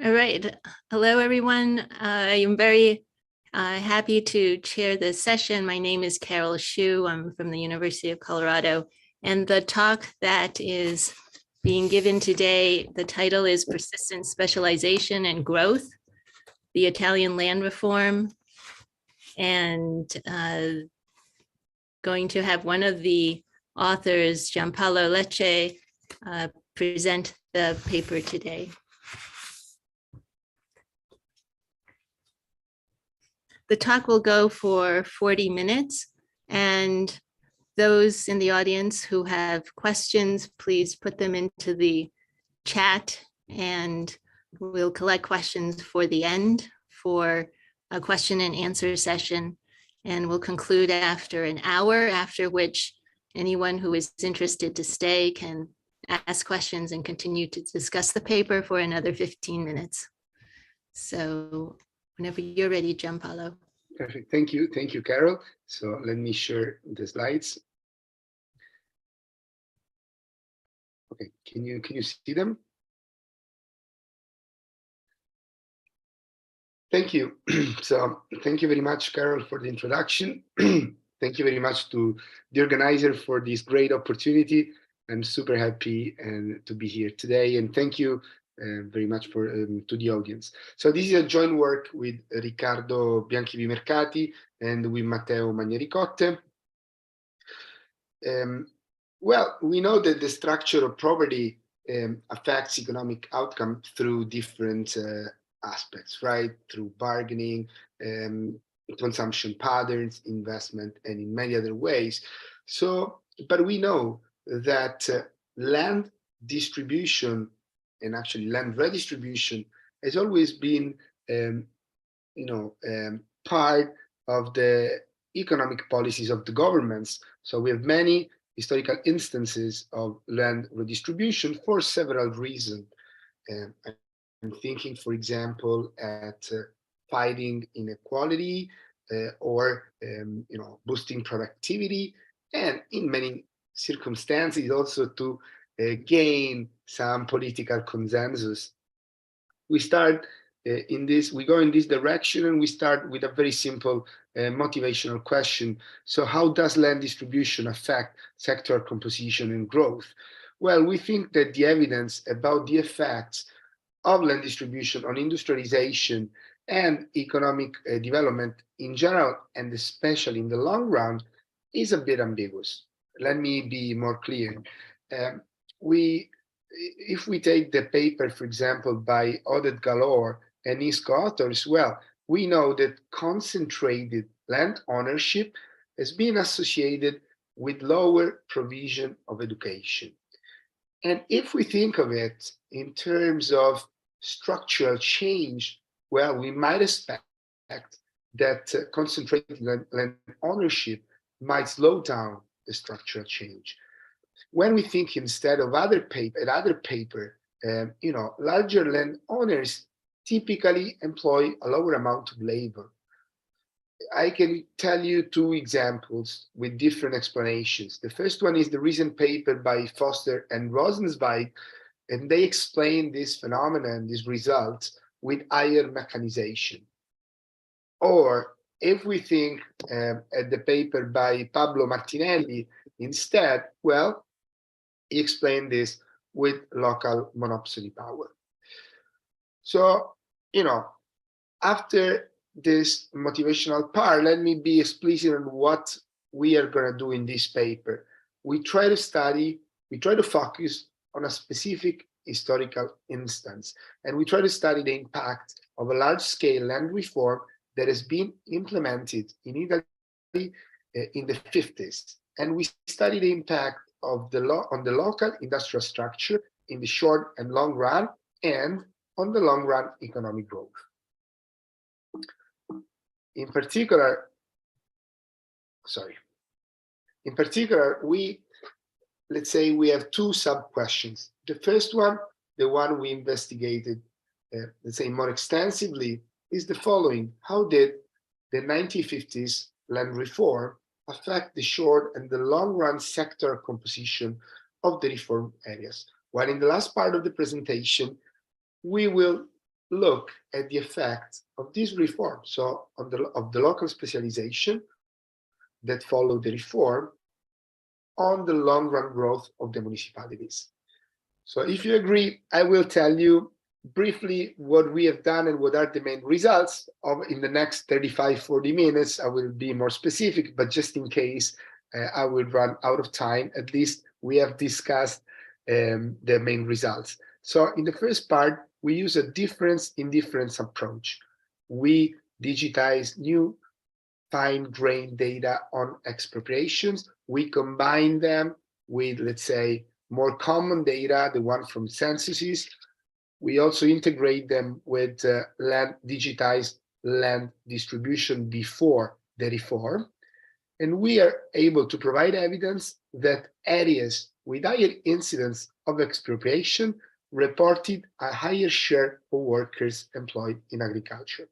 All right. Hello, everyone. I am very happy to chair this session. My name is Carol Shiue. I'm from the University of Colorado. And the talk that is being given today, the title is Persistent Specialization and Growth, the Italian Land Reform. And going to have one of the authors, Giampaolo Lecce, present the paper today. The talk will go for 40 minutes, and those in the audience who have questions, please put them into the chat, and we'll collect questions for the end for a question and answer session, and we'll conclude after an hour, after which anyone who is interested to stay can ask questions and continue to discuss the paper for another 15 minutes. So whenever you're ready, Giampaolo. Perfect. Thank you, Carol. So let me share the slides. Okay, can you see them? Thank you. So thank you very much, Carol, for the introduction. Thank you very much to the organizer for this great opportunity. I'm super happy to be here today, and thank you very much for to the audience. So this is a joint work with Riccardo Bianchi-Vimercati and with Matteo Magnaricotte. Well, we know that the structure of property affects economic outcome through different aspects, right? Through bargaining, consumption patterns, investment, and in many other ways. So, but we know that land distribution and actually land redistribution has always been, part of the economic policies of the governments. So we have many historical instances of land redistribution for several reasons. I'm thinking, for example, at fighting inequality or boosting productivity, and in many circumstances also to gain some political consensus. We start we go in this direction, and we start with a very simple motivational question. So how does land distribution affect sector composition and growth? Well, we think that the evidence about the effects of land distribution on industrialization and economic development in general, and especially in the long run, is a bit ambiguous. Let me be more clear. If we take the paper, for example, by Oded Galor and his co-authors, well, we know that concentrated land ownership has been associated with lower provision of education. And if we think of it in terms of structural change, well, we might expect that concentrated land ownership might slow down the structural change. When we think instead of other paper, larger land owners typically employ a lower amount of labor. I can tell you two examples with different explanations. The first one is the recent paper by Foster and Rosenzweig, and they explain this phenomenon, these results, with higher mechanization. Or if we think at the paper by Pablo Martinelli instead, well, he explained this with local monopoly power. So, after this motivational part, let me be explicit on what we are going to do in this paper. We try to focus on a specific historical instance, and we try to study the impact of a large-scale land reform that has been implemented in Italy in the 50s. And we study the impact of on the local industrial structure in the short and long run, and on the long run economic growth. In particular, let's say we have two sub-questions. The first one, the one we investigated, let's say more extensively, is the following: how did the 1950s land reform affect the short and the long run sector composition of the reform areas? While in the last part of the presentation, we will look at the effect of this reform, so of the local specialization that followed the reform on the long run growth of the municipalities. So if you agree, I will tell you briefly what we have done and what are the main results of in the next 35-40 minutes. I will be more specific, but just in case I will run out of time, at least we have discussed the main results. So in the first part, we use a difference in difference approach. We digitize new fine-grained data on expropriations. We combine them with, let's say, more common data, the one from censuses. We also integrate them with digitized land distribution before the reform. And we are able to provide evidence that areas with higher incidence of expropriation reported a higher share of workers employed in agriculture.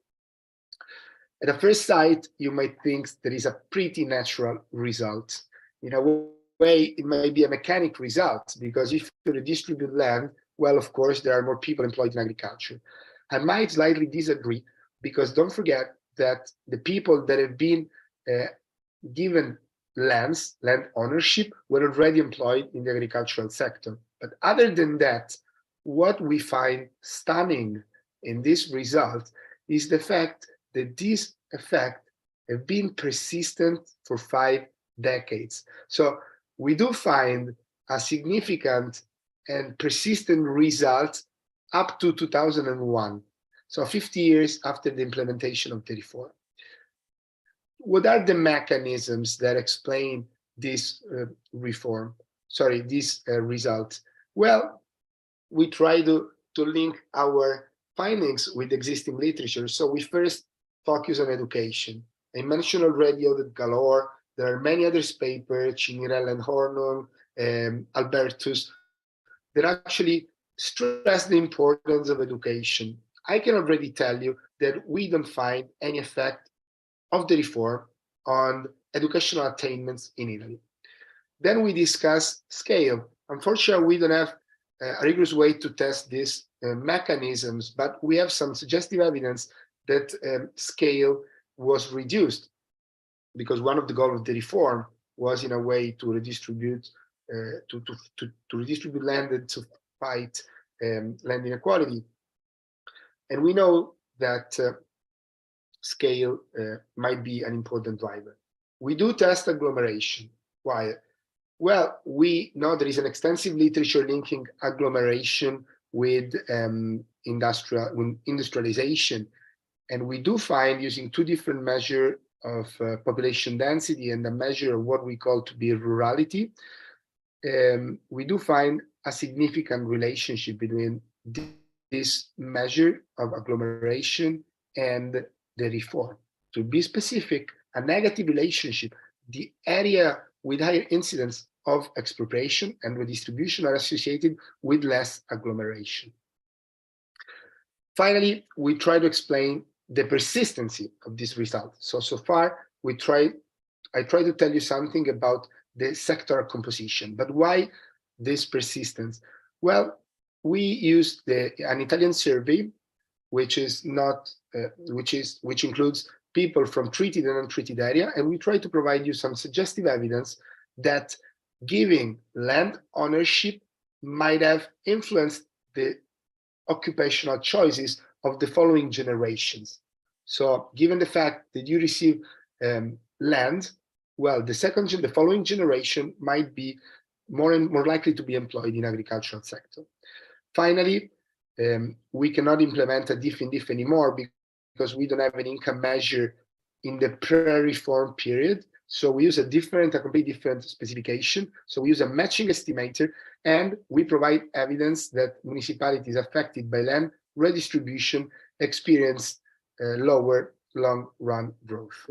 At a first sight, you might think there is a pretty natural result. In a way, it might be a mechanic result, because if you redistribute land, well, of course, there are more people employed in agriculture. I might slightly disagree, because don't forget that the people that have been given land ownership, were already employed in the agricultural sector. But other than that, what we find stunning in this result is the fact that this effect have been persistent for 5 decades. So we do find a significant and persistent result up to 2001, so 50 years after the implementation of the reform. What are the mechanisms that explain this result? Well, we try to link our findings with existing literature. So we first focus on education. I mentioned already Audit Galore. There are many other papers, Chinirel and Hornung, Albertus, that actually stress the importance of education. I can already tell you that we don't find any effect of the reform on educational attainments in Italy. Then we discuss scale. Unfortunately, we don't have a rigorous way to test these mechanisms, but we have some suggestive evidence that scale was reduced, because one of the goals of the reform was, in a way, to redistribute redistribute land and to fight land inequality. And we know that scale might be an important driver. We do test agglomeration. Why? Well, we know there is an extensive literature linking agglomeration with industrialization. And we do find, using 2 different measures of population density and a measure of what we call to be rurality, we do find a significant relationship between this measure of agglomeration and the reform. To be specific, a negative relationship. The area with higher incidence of expropriation and redistribution are associated with less agglomeration. Finally, we try to explain the persistency of this result. So far, I try to tell you something about the sectoral composition, but why this persistence? Well, we used an Italian survey, which includes people from treated and untreated area, and we try to provide you some suggestive evidence that giving land ownership might have influenced the occupational choices of the following generations. So given the fact that you receive land, well, the following generation might be more and more likely to be employed in agricultural sector. Finally, we cannot implement a diff in diff anymore because we don't have an income measure in the pre-reform period. So we use a completely different specification. So we use a matching estimator, and we provide evidence that municipalities affected by land redistribution experienced lower long-run growth.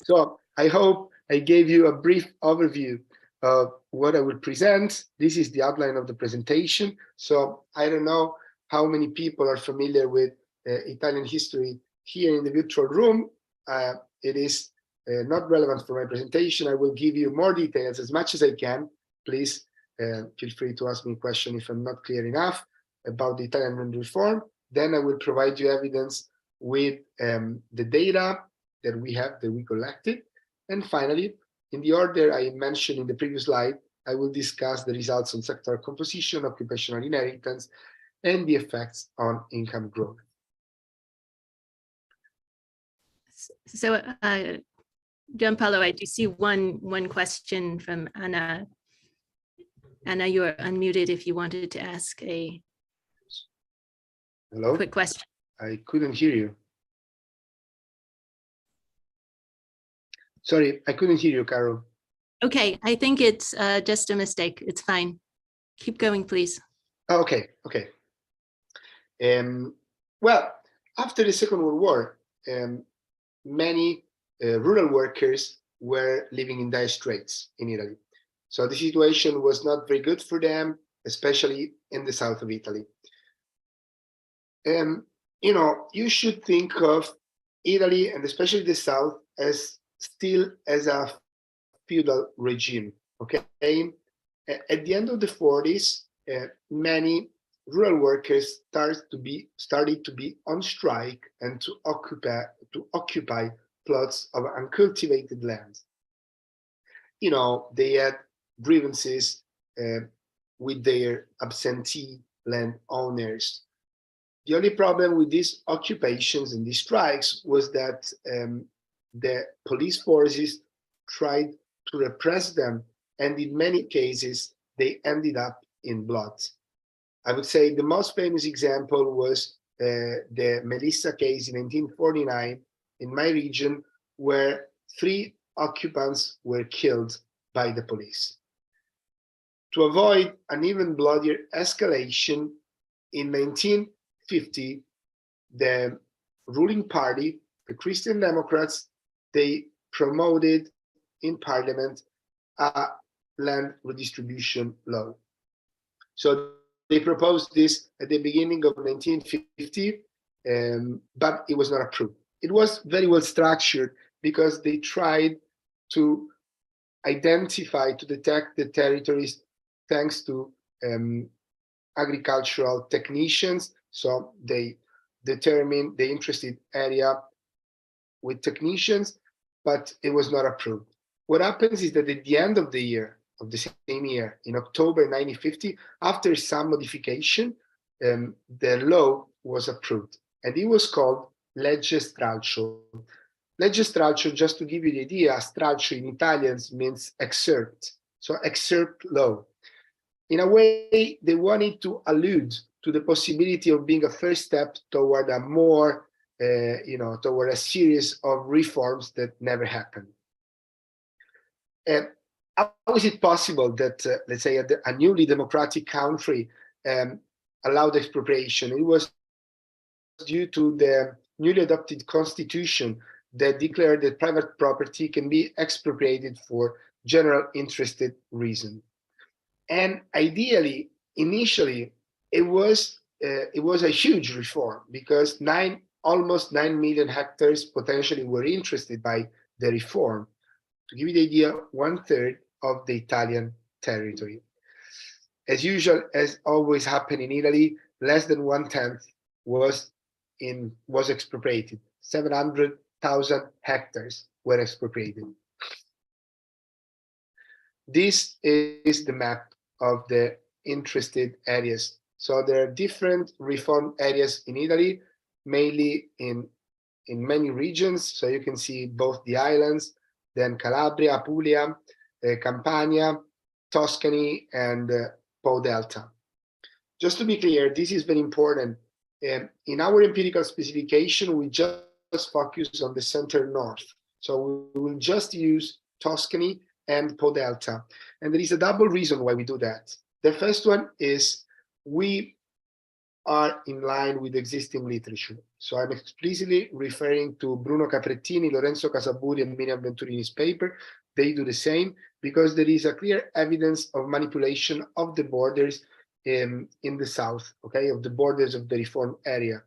So I hope I gave you a brief overview of what I will present. This is the outline of the presentation. So I don't know how many people are familiar with Italian history here in the virtual room. It is not relevant for my presentation. I will give you more details as much as I can. Please feel free to ask me a question if I'm not clear enough about the Italian reform. Then I will provide you evidence with the data that we collected. And finally, in the order I mentioned in the previous slide, I will discuss the results on sector composition, occupational inheritance, and the effects on income growth. So, Giampaolo, I do see one question from Anna. Anna, you're unmuted if you wanted to ask a Hello? quick question. I couldn't hear you. Sorry, I couldn't hear you, Carol. Okay, I think it's just a mistake. It's fine. Keep going, please. Oh, okay. Well, after the Second World War, many rural workers were living in dire straits in Italy. So the situation was not very good for them, especially in the south of Italy. You should think of Italy, and especially the south, as still as a feudal regime. Okay, at the end of the 40s, many rural workers started to be on strike and to occupy plots of uncultivated land. They had grievances with their absentee landowners. The only problem with these occupations and these strikes was that the police forces tried to repress them, and in many cases, they ended up in blood. I would say the most famous example was the Melissa case in 1949 in my region, where 3 occupants were killed by the police. To avoid an even bloodier escalation, in 1950, the ruling party, the Christian Democrats, they promoted in parliament a land redistribution law. So they proposed this at the beginning of 1950, but it was not approved. It was very well structured because they tried to identify, to detect the territories thanks to agricultural technicians. So they determined the interested area with technicians, but it was not approved. What happens is that at the end of the year, of the same year, in October 1950, after some modification, the law was approved, and it was called Legge Stralcio. Legge Stralcio, just to give you the idea, stralcio in Italian means excerpt, so excerpt law. In a way, they wanted to allude to the possibility of being a first step toward a more, toward a series of reforms that never happened. How is it possible that, let's say, a newly democratic country allowed expropriation? It was due to the newly adopted constitution that declared that private property can be expropriated for general interested reason. And ideally, initially, it was a huge reform because almost 9 million hectares potentially were interested by the reform. To give you the idea, 1/3 of the Italian territory. As usual, as always happened in Italy, less than 1/10 was expropriated. 700,000 hectares were expropriated. This is the map of the interested areas. So there are different reform areas in Italy, mainly in many regions. So you can see both the islands, then Calabria, Apulia, Campania, Tuscany, and Po Delta. Just to be clear, this is very important. In our empirical specification, we just focus on the center north. So we will just use Tuscany and Po Delta. And there is a double reason why we do that. The first one is we are in line with existing literature. So I'm explicitly referring to Bruno Caprettini, Lorenzo Casaburi, and Miriam Venturini's paper. They do the same because there is a clear evidence of manipulation of the borders in the south, okay, of the borders of the reform area.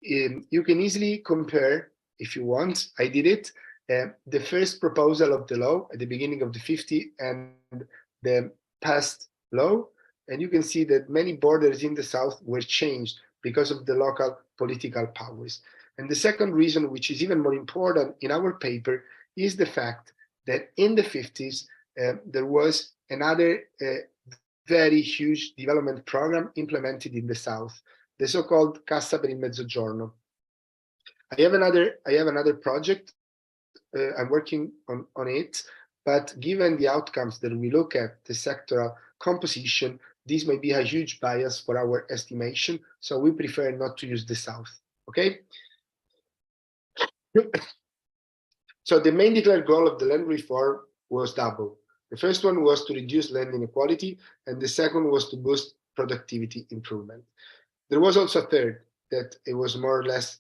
You can easily compare, if you want, I did it, the first proposal of the law at the beginning of the 50s and the past law, and you can see that many borders in the south were changed because of the local political powers. And the second reason, which is even more important in our paper, is the fact that in the 50s, there was another very huge development program implemented in the South, the so-called Cassa per il Mezzogiorno. I have another project. I'm working on it, but given the outcomes that we look at, the sectoral composition, this may be a huge bias for our estimation, so we prefer not to use the South, okay? So the main declared goal of the land reform was double. The first one was to reduce land inequality, and the second was to boost productivity improvement. There was also a third, that it was more or less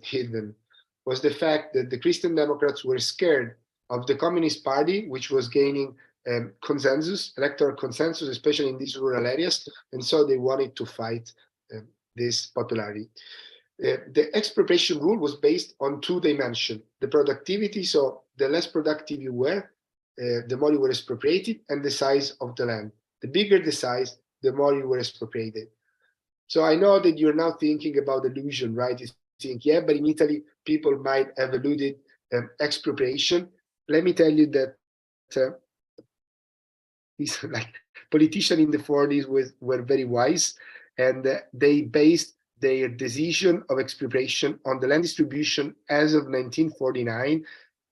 hidden, was the fact that the Christian Democrats were scared of the Communist Party, which was gaining consensus, electoral consensus, especially in these rural areas, and so they wanted to fight this popularity. The expropriation rule was based on two dimensions: the productivity, so the less productive you were, the more you were expropriated, and the size of the land. The bigger the size, the more you were expropriated. So I know that you're now thinking about illusion, right? You think, yeah, but in Italy, people might have eluded expropriation. Let me tell you that these like politicians in the 40s were very wise, and they based their decision of expropriation on the land distribution as of 1949,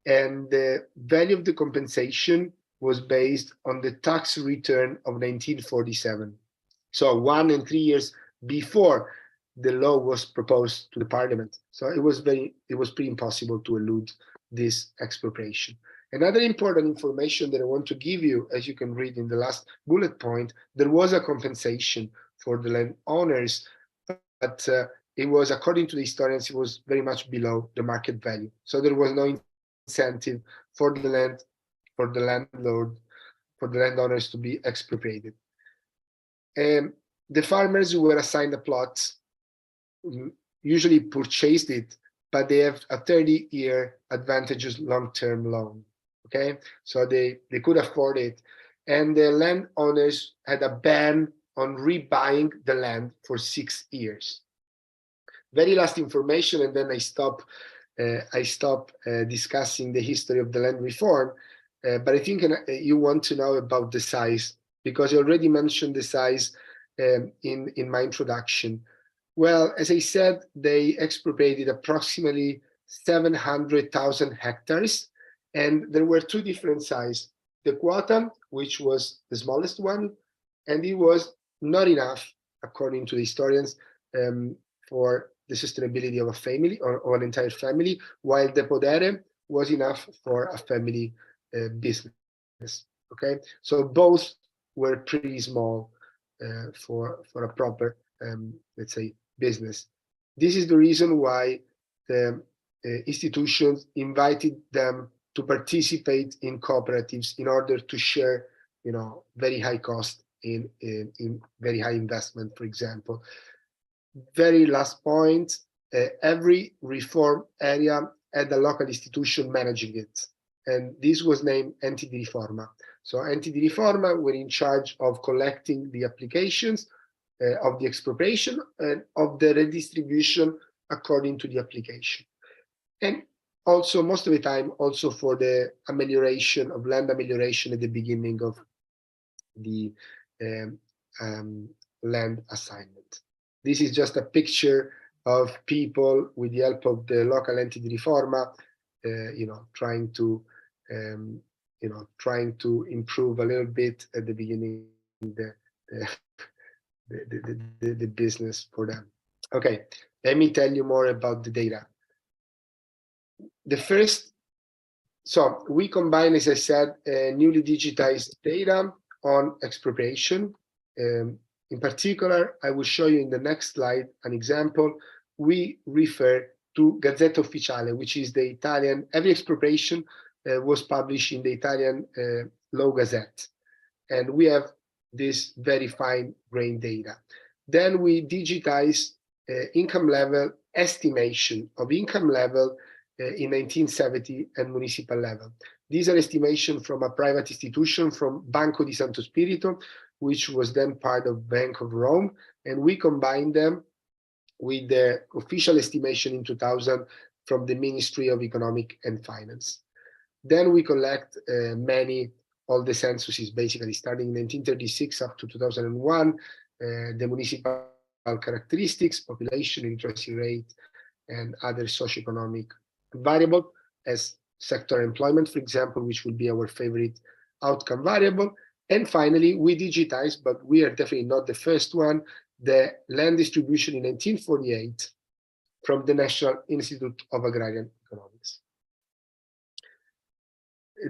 and the value of the compensation was based on the tax return of 1947. So 1 and 3 years before the law was proposed to the parliament. So it was pretty impossible to elude this expropriation. Another important information that I want to give you, as you can read in the last bullet point, there was a compensation for the landowners, but it was, according to the historians, it was very much below the market value. So there was no incentive for the landowners to be expropriated. The farmers who were assigned a plot usually purchased it, but they have a 30-year advantageous long-term loan. Okay, so they could afford it, and the landowners had a ban on rebuying the land for 6 years. Very last information, and then I stop discussing the history of the land reform. But I think you want to know about the size, because I already mentioned the size in my introduction. Well, as I said, they expropriated approximately 700,000 hectares, and there were two different sizes. The quota, which was the smallest one, and it was not enough, according to the historians, for the sustainability of a family or an entire family, while the podere was enough for a family business. Okay, so both were pretty small for a proper, let's say, business. This is the reason why the institutions invited them to participate in cooperatives in order to share, very high cost in very high investment, for example. Very last point, every reform area had a local institution managing it, and this was named Enti di Riforma. So Enti di Riforma were in charge of collecting the applications of the expropriation and of the redistribution according to the application. And also, most of the time, also for the amelioration of land amelioration at the beginning of the land assignment. This is just a picture of people with the help of the local Enti di Riforma, trying to improve a little bit at the beginning the business for them. Okay, let me tell you more about the data. So we combine, as I said, newly digitized data on expropriation. In particular, I will show you in the next slide an example. We refer to Gazzetta Ufficiale, which is the Italian, every expropriation was published in the Italian Law Gazette. And we have this very fine-grained data. Then we digitize income level estimation of income level in 1970 and municipal level. These are estimations from a private institution, from Banco di Santo Spirito, which was then part of Bank of Rome, and we combine them with the official estimation in 2000 from the Ministry of Economic and Finance. Then we collect all the censuses, basically starting in 1936 up to 2001, the municipal characteristics, population, literacy rate, and other socioeconomic variable as sector employment, for example, which will be our favorite outcome variable. And finally, we digitize, but we are definitely not the first one, the land distribution in 1948 from the National Institute of Agrarian Economics.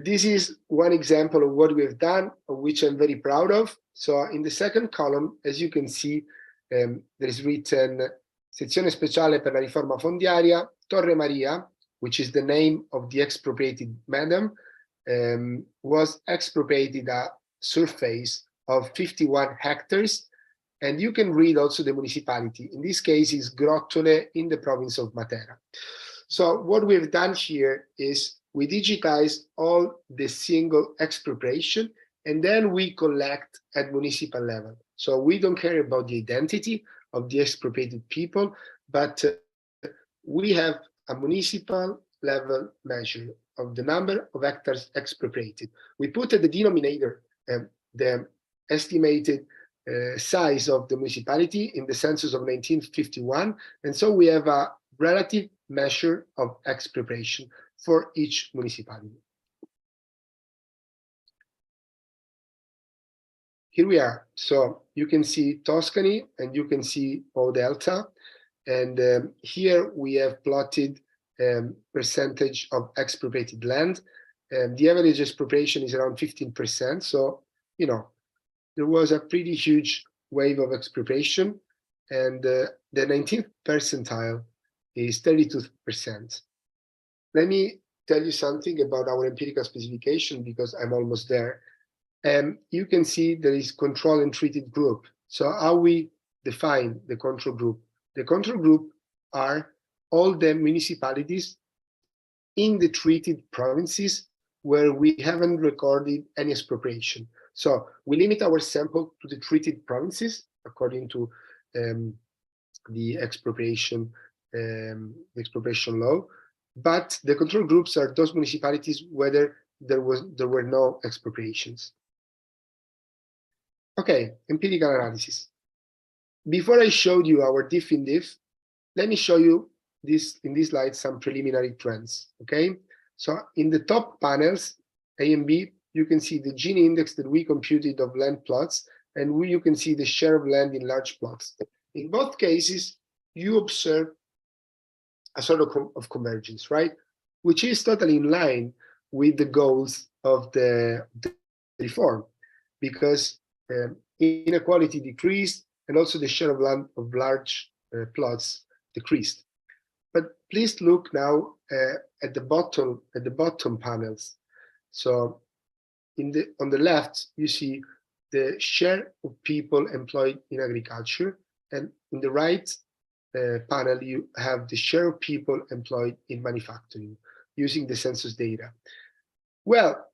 This is one example of what we have done, of which I'm very proud of. So in the second column, as you can see, there is written Sezione Speciale per la Riforma Fondiaria, Torre Maria, which is the name of the expropriated madam, was expropriated a surface of 51 hectares. And you can read also the municipality. In this case, is Grottole in the province of Matera. So what we've done here is we digitize all the single expropriation, and then we collect at municipal level. So we don't care about the identity of the expropriated people, but we have a municipal level measure of the number of hectares expropriated. We put at the denominator the estimated size of the municipality in the census of 1951, and so we have a relative measure of expropriation for each municipality. Here we are. So you can see Tuscany and you can see O Delta. And here we have plotted percentage of expropriated land. The average expropriation is around 15%. So, you know, there was a pretty huge wave of expropriation. And the 19th percentile is 32%. Let me tell you something about our empirical specification because I'm almost there. You can see there is control and treated group. So how we define the control group? The control group are all the municipalities in the treated provinces where we haven't recorded any expropriation. So we limit our sample to the treated provinces according to the expropriation law. But the control groups are those municipalities whether there were no expropriations. Okay, empirical analysis. Before I showed you our diff in diff, let me show you this in this slide some preliminary trends. Okay, so in the top panels, A and B, you can see the Gini index that we computed of land plots, and you can see the share of land in large plots. In both cases, you observe a sort of convergence, right? Which is totally in line with the goals of the reform, because inequality decreased and also the share of land of large plots decreased. But please look now at the bottom panels. So on the left, you see the share of people employed in agriculture, and in the right panel, you have the share of people employed in manufacturing using the census data. Well,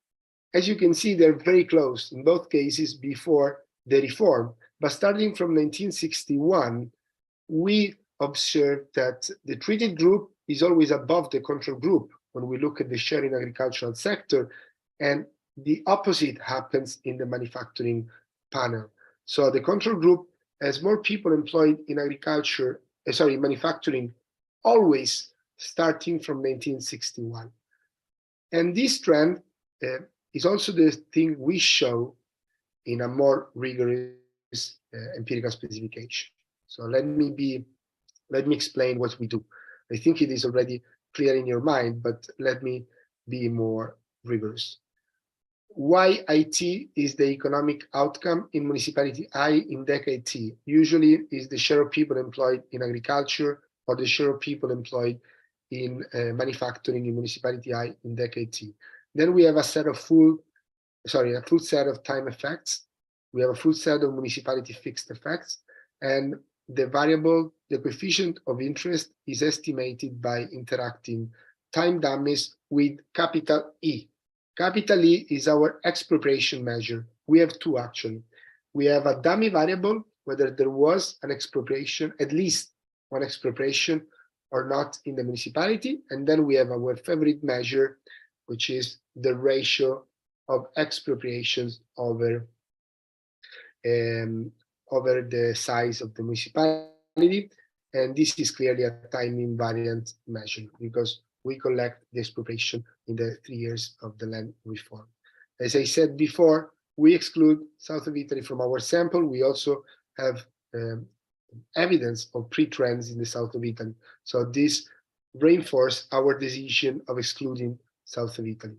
as you can see, they're very close in both cases before the reform. But starting from 1961, we observed that the treated group is always above the control group when we look at the share in agricultural sector, and the opposite happens in the manufacturing panel. So the control group has more people employed in manufacturing, always starting from 1961. And this trend is also the thing we show in a more rigorous empirical specification. So let me explain what we do. I think it is already clear in your mind, but let me be more rigorous. Why IT is the economic outcome in municipality I in decade T usually is the share of people employed in agriculture or the share of people employed in manufacturing in municipality I in decade T. Then we have a full set of time effects. We have a full set of municipality fixed effects, and the variable, the coefficient of interest is estimated by interacting time dummies with capital E. Capital E is our expropriation measure. We have two actually. We have a dummy variable, whether there was an expropriation, at least one expropriation or not in the municipality. And then we have our favorite measure, which is the ratio of expropriations over the size of the municipality. And this is clearly a time invariant measure because we collect the expropriation in the 3 years of the land reform. As I said before, we exclude south of Italy from our sample. We also have evidence of pre-trends in the south of Italy. So this reinforces our decision of excluding south of Italy.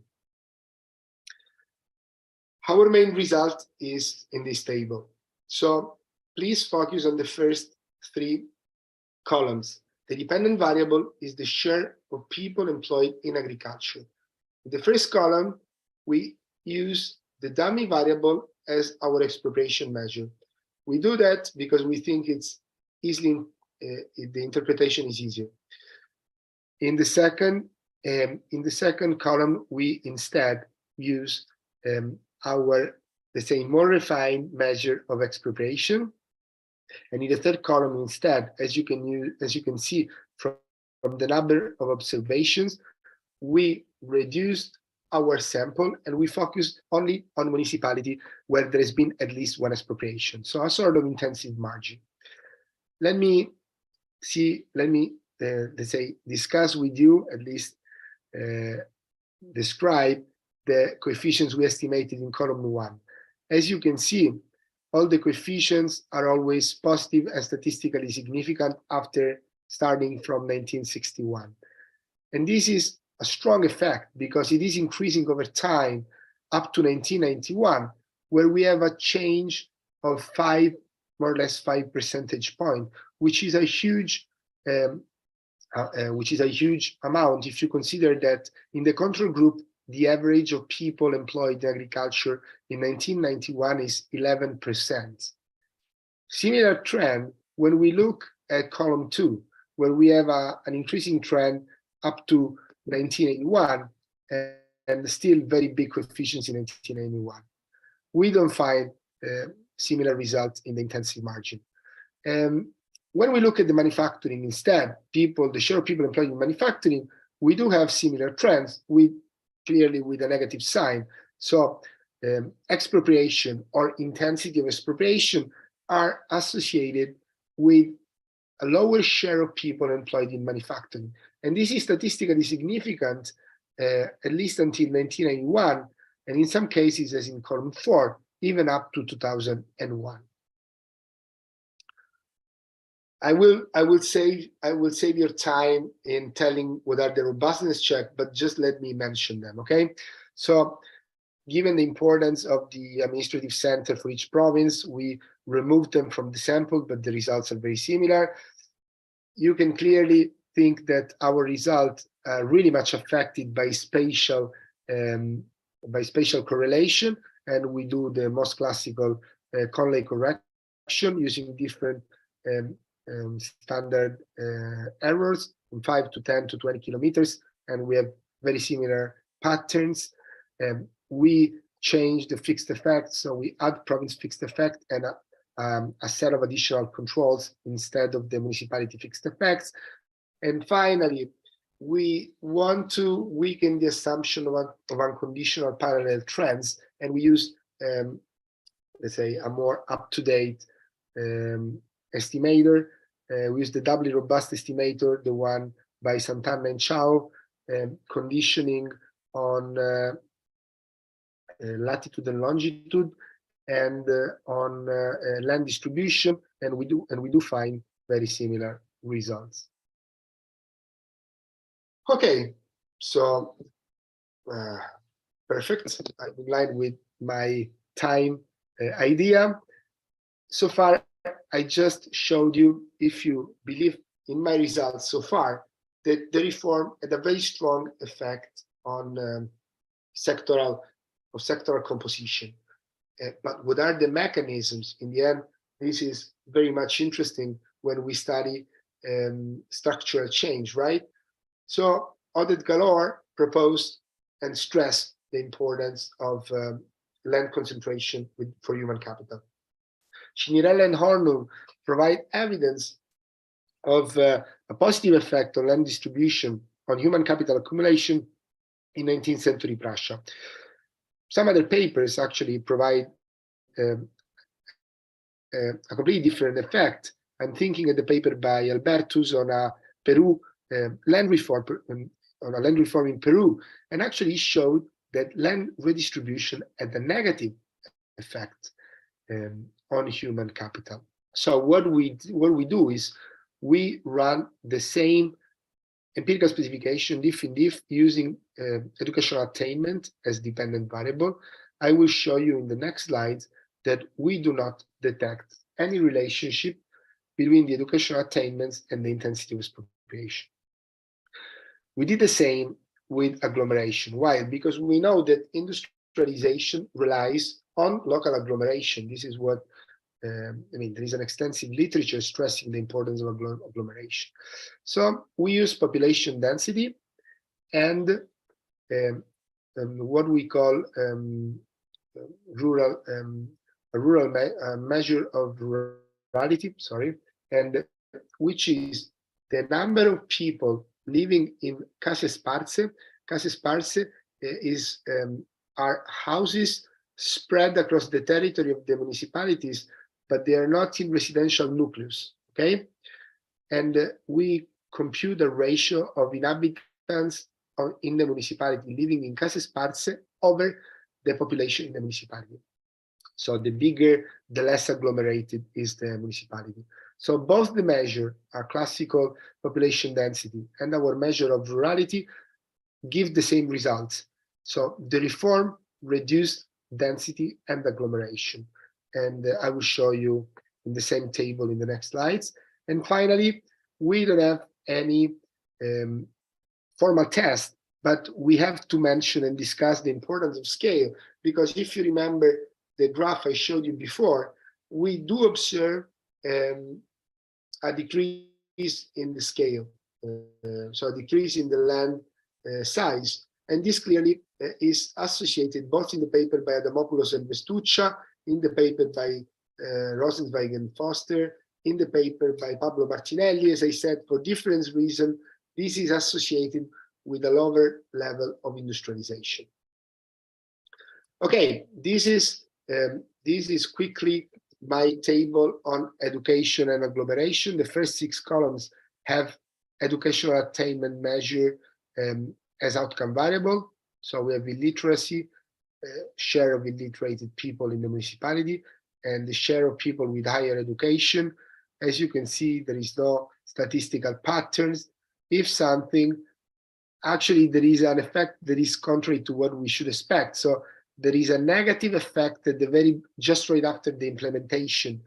Our main result is in this table. So please focus on the first 3 columns. The dependent variable is the share of people employed in agriculture. In the first column, we use the dummy variable as our expropriation measure. We do that because we think it's easily, the interpretation is easier. In the second column, we instead use our, let's say, more refined measure of expropriation. And in the third column, instead, as you can see from the number of observations, we reduced our sample and we focused only on municipality where there has been at least one expropriation. So a sort of intensive margin. Let me let's say, discuss with you, at least describe the coefficients we estimated in column 1. As you can see, all the coefficients are always positive and statistically significant after starting from 1961. And this is a strong effect because it is increasing over time up to 1991, where we have a change of more or less 5 percentage points, which is a huge amount if you consider that in the control group, the average of people employed in agriculture in 1991 is 11%. Similar trend when we look at column 2, where we have an increasing trend up to 1981 and still very big coefficients in 1991. We don't find similar results in the intensive margin. When we look at the manufacturing instead, the share of people employed in manufacturing, we do have similar trends, clearly with a negative sign. So expropriation or intensity of expropriation are associated with a lower share of people employed in manufacturing. And this is statistically significant, at least until 1991, and in some cases, as in column 4, even up to 2001. I will save your time in telling what are the robustness check, but just let me mention them, okay? So given the importance of the administrative center for each province, we removed them from the sample, but the results are very similar. You can clearly think that our results are really much affected by spatial correlation, and we do the most classical Conley correction using different standard errors from 5 to 10 to 20 kilometers, and we have very similar patterns. We change the fixed effect, so we add province fixed effect and a set of additional controls instead of the municipality fixed effects. And finally, we want to weaken the assumption of unconditional parallel trends, and we use, let's say, a more up-to-date estimator. We use the doubly robust estimator, the one by Santana and Chao, conditioning on latitude and longitude, and on land distribution, and we do find very similar results. Okay, so perfect. I'm in line with my time idea. So far, I just showed you, if you believe in my results so far, that the reform had a very strong effect on sectoral composition. But what are the mechanisms? In the end, this is very much interesting when we study structural change, right? So Oded Galore proposed and stressed the importance of land concentration for human capital. Cinirella and Hornung provide evidence of a positive effect on land distribution on human capital accumulation in 19th century Prussia. Some other papers actually provide a completely different effect. I'm thinking of the paper by Albertus on a Peru land reform, on a land reform in Peru, and actually showed that land redistribution had a negative effect on human capital. So what we do is we run the same empirical specification diff in diff using educational attainment as dependent variable. I will show you in the next slides that we do not detect any relationship between the educational attainments and the intensity of expropriation. We did the same with agglomeration. Why? Because we know that industrialization relies on local agglomeration. This is what I mean, there is an extensive literature stressing the importance of agglomeration. So we use population density and what we call a rural measure of rurality, and which is the number of people living in case sparse. Case sparse are houses spread across the territory of the municipalities, but they are not in residential nucleus, okay? And we compute a ratio of inhabitants in the municipality living in case sparse over the population in the municipality. So the bigger, the less agglomerated is the municipality. So both the measure, our classical population density, and our measure of rurality give the same results. So the reform reduced density and agglomeration. And I will show you in the same table in the next slides. And finally, we don't have any formal test, but we have to mention and discuss the importance of scale, because if you remember the graph I showed you before, we do observe a decrease in the scale, so a decrease in the land size. And this clearly is associated both in the paper by Adamopoulos and Vestuccia, in the paper by Rosenzweig and Foster, in the paper by Pablo Martinelli. As I said, for different reasons, this is associated with a lower level of industrialization. Okay, this is quickly my table on education and agglomeration. The first 6 columns have educational attainment measure as outcome variable. So we have illiteracy, share of illiterated people in the municipality, and the share of people with higher education. As you can see, there is no statistical patterns. If something, actually there is an effect that is contrary to what we should expect. So there is a negative effect at the just right after the implementation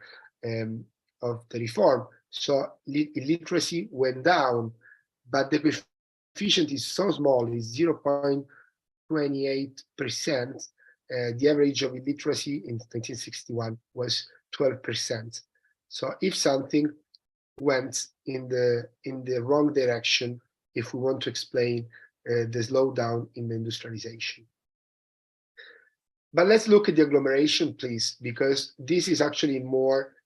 of the reform. So illiteracy went down, but the coefficient is so small, it's 0.28%. The average of illiteracy in 1961 was 12%. So if something went in the wrong direction, if we want to explain the slowdown in the industrialization. But let's look at the agglomeration, please, because this is actually more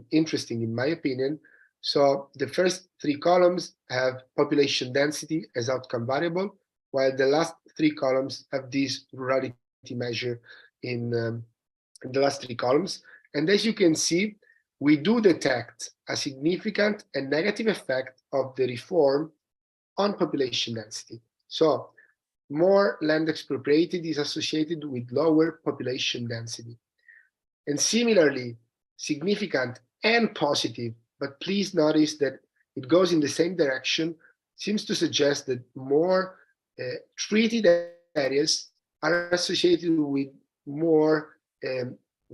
interesting in my opinion. So the first 3 columns have population density as outcome variable, while the last 3 columns have this rurality measure in the last 3 columns. And as you can see, we do detect a significant and negative effect of the reform on population density. So more land expropriated is associated with lower population density. And similarly, significant and positive, but please notice that it goes in the same direction, seems to suggest that more treated areas are associated with more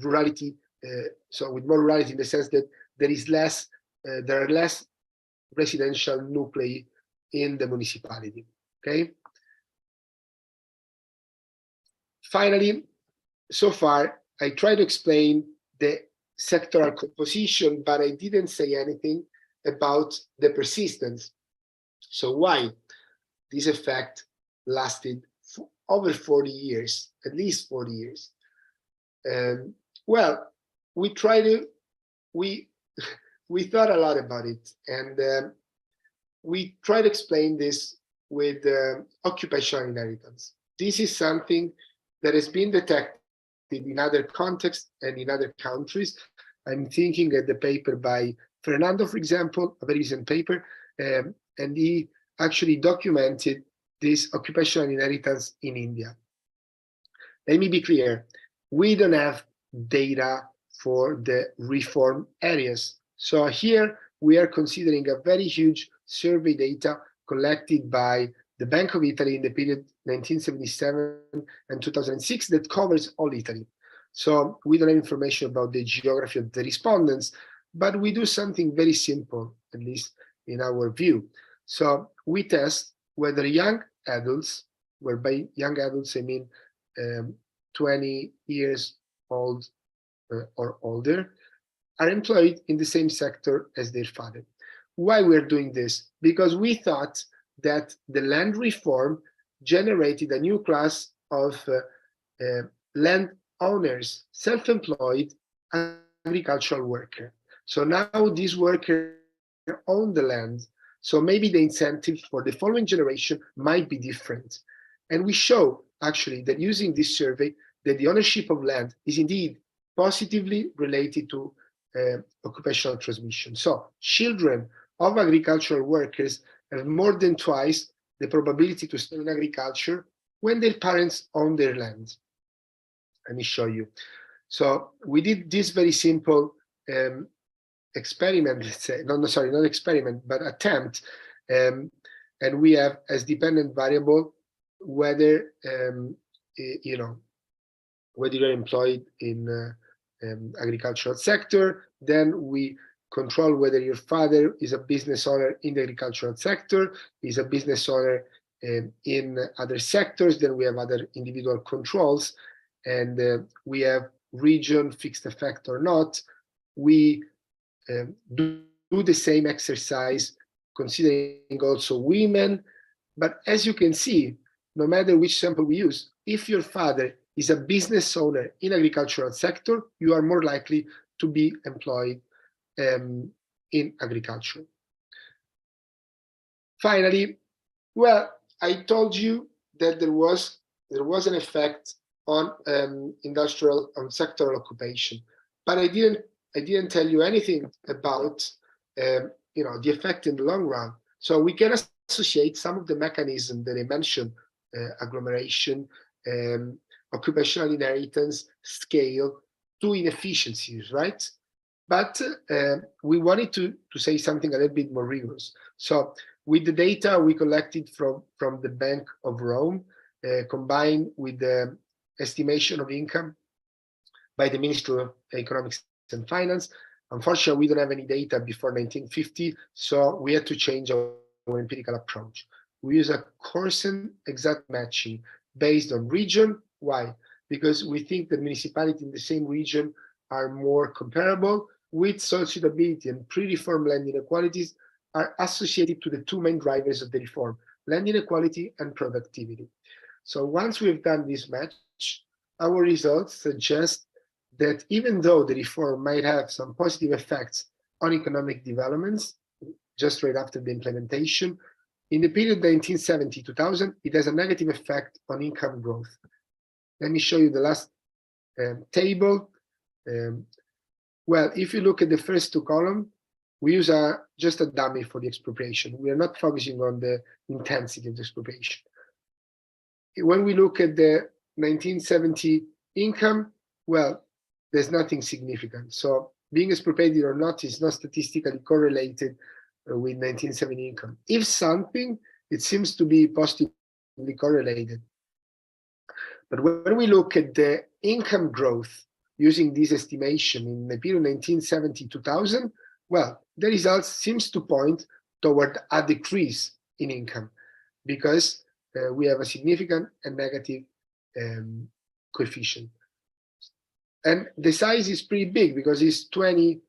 rurality, so with more rurality in the sense that there are less residential nuclei in the municipality, okay? Finally, so far, I tried to explain the sectoral composition, but I didn't say anything about the persistence. So why this effect lasted for over 40 years, at least 40 years? Well, we we thought a lot about it, and we try to explain this with occupational inheritance. This is something that has been detected in other contexts and in other countries. I'm thinking at the paper by Fernando, for example, a very recent paper, and he actually documented this occupational inheritance in India. Let me be clear, we don't have data for the reform areas. So here we are considering a very huge survey data collected by the Bank of Italy in the period 1977 and 2006 that covers all Italy. So we don't have information about the geography of the respondents, but we do something very simple, at least in our view. So we test whether young adults, whereby young adults I mean 20 years old or older, are employed in the same sector as their father. Why we're doing this? Because we thought that the land reform generated a new class of land owners, self-employed agricultural worker. So now these workers own the land. So maybe the incentive for the following generation might be different. And we show actually that using this survey that the ownership of land is indeed positively related to occupational transmission. So children of agricultural workers have more than twice the probability to stay in agriculture when their parents own their land. Let me show you. So we did this very simple experiment, let's say, no, sorry, not experiment, but attempt. And we have as dependent variable whether, you know, whether you're employed in agricultural sector. Then we control whether your father is a business owner in the agricultural sector, is a business owner in other sectors. Then we have other individual controls, and we have region, fixed effect or not. We do the same exercise considering also women. But as you can see, no matter which sample we use, if your father is a business owner in agricultural sector, you are more likely to be employed in agriculture. Finally, well, I told you that there was an effect on industrial on sectoral occupation, but I didn't tell you anything about you know, the effect in the long run. So we can associate some of the mechanisms that I mentioned, agglomeration, occupational inheritance, scale, to inefficiencies, right? But we wanted to say something a little bit more rigorous. So with the data we collected from the Bank of Rome, combined with the estimation of income by the Ministry of Economics and Finance, unfortunately, we don't have any data before 1950, so we had to change our empirical approach. We use a Corson exact matching based on region. Why? Because we think that municipalities in the same region are more comparable, with soil suitability and pre-reform land inequalities are associated to the two main drivers of the reform, land inequality and productivity. So once we've done this match, our results suggest that even though the reform might have some positive effects on economic developments, just right after the implementation, in the period 1970-2000, it has a negative effect on income growth. Let me show you the last table. Well, if you look at the first two columns, we use just a dummy for the expropriation. We are not focusing on the intensity of the expropriation. When we look at the 1970 income, well, there's nothing significant. So being expropriated or not is not statistically correlated with 1970 income. If something, it seems to be positively correlated. But when we look at the income growth using this estimation in the period 1970-2000, well, the results seems to point toward a decrease in income because we have a significant and negative coefficient. And the size is pretty big because it's 20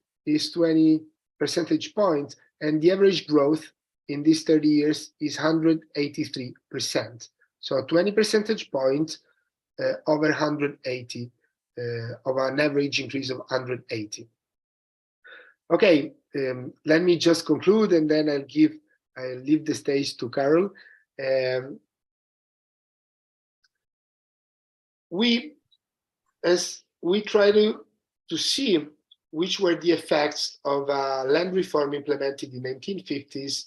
percentage points, and the average growth in these 30 years is 183%. So 20 percentage points over 180, of an average increase of 180. Okay, let me just conclude, and then I'll leave the stage to Carol. As we try to see which were the effects of land reform implemented in the 1950s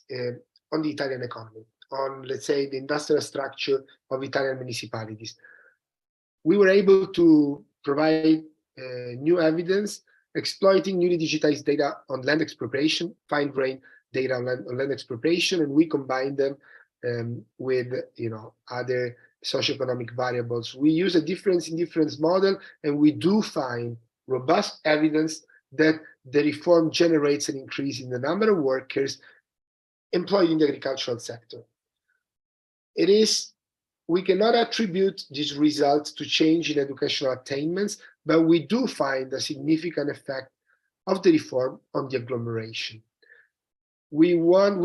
on the Italian economy, on, let's say, the industrial structure of Italian municipalities. We were able to provide new evidence, exploiting newly digitized data on land expropriation, fine-grained data on land expropriation, and we combined them with other socioeconomic variables. We use a difference in difference model, and we do find robust evidence that the reform generates an increase in the number of workers employed in the agricultural sector. We cannot attribute these results to change in educational attainments, but we do find a significant effect of the reform on the agglomeration. We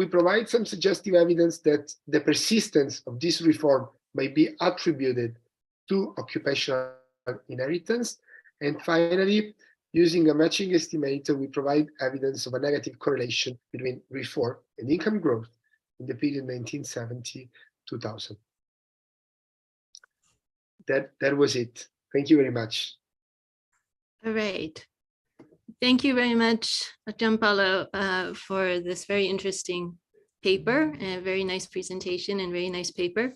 provide some suggestive evidence that the persistence of this reform may be attributed to occupational inheritance. And finally, using a matching estimator, we provide evidence of a negative correlation between reform and income growth in the period 1970-2000. That was it. Thank you very much. All right. Thank you very much, Giampaolo, for this very interesting paper, and a very nice presentation and very nice paper.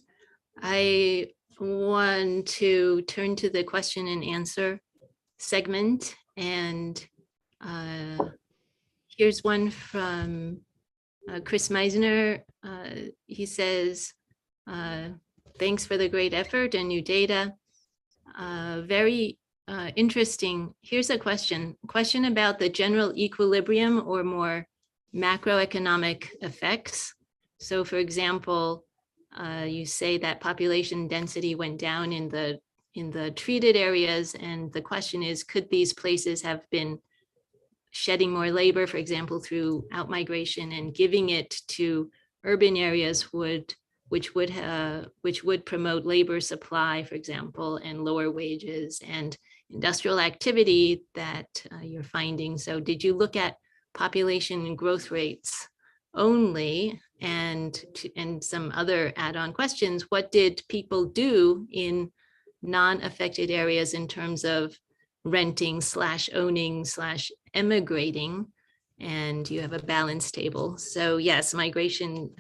I want to turn to the question and answer segment, and here's one from Chris Meisner. He says, thanks for the great effort and new data. Very interesting. Here's a question about the general equilibrium or more macroeconomic effects. So for example, you say that population density went down in the treated areas, and the question is, could these places have been shedding more labor, for example, through outmigration, and giving it to urban areas which would promote labor supply, for example, and lower wages and industrial activity that you're finding. So did you look at population growth rates only, and some other add-on questions? What did people do in non-affected areas in terms of renting / owning / emigrating? And you have a balance table. So yes, migration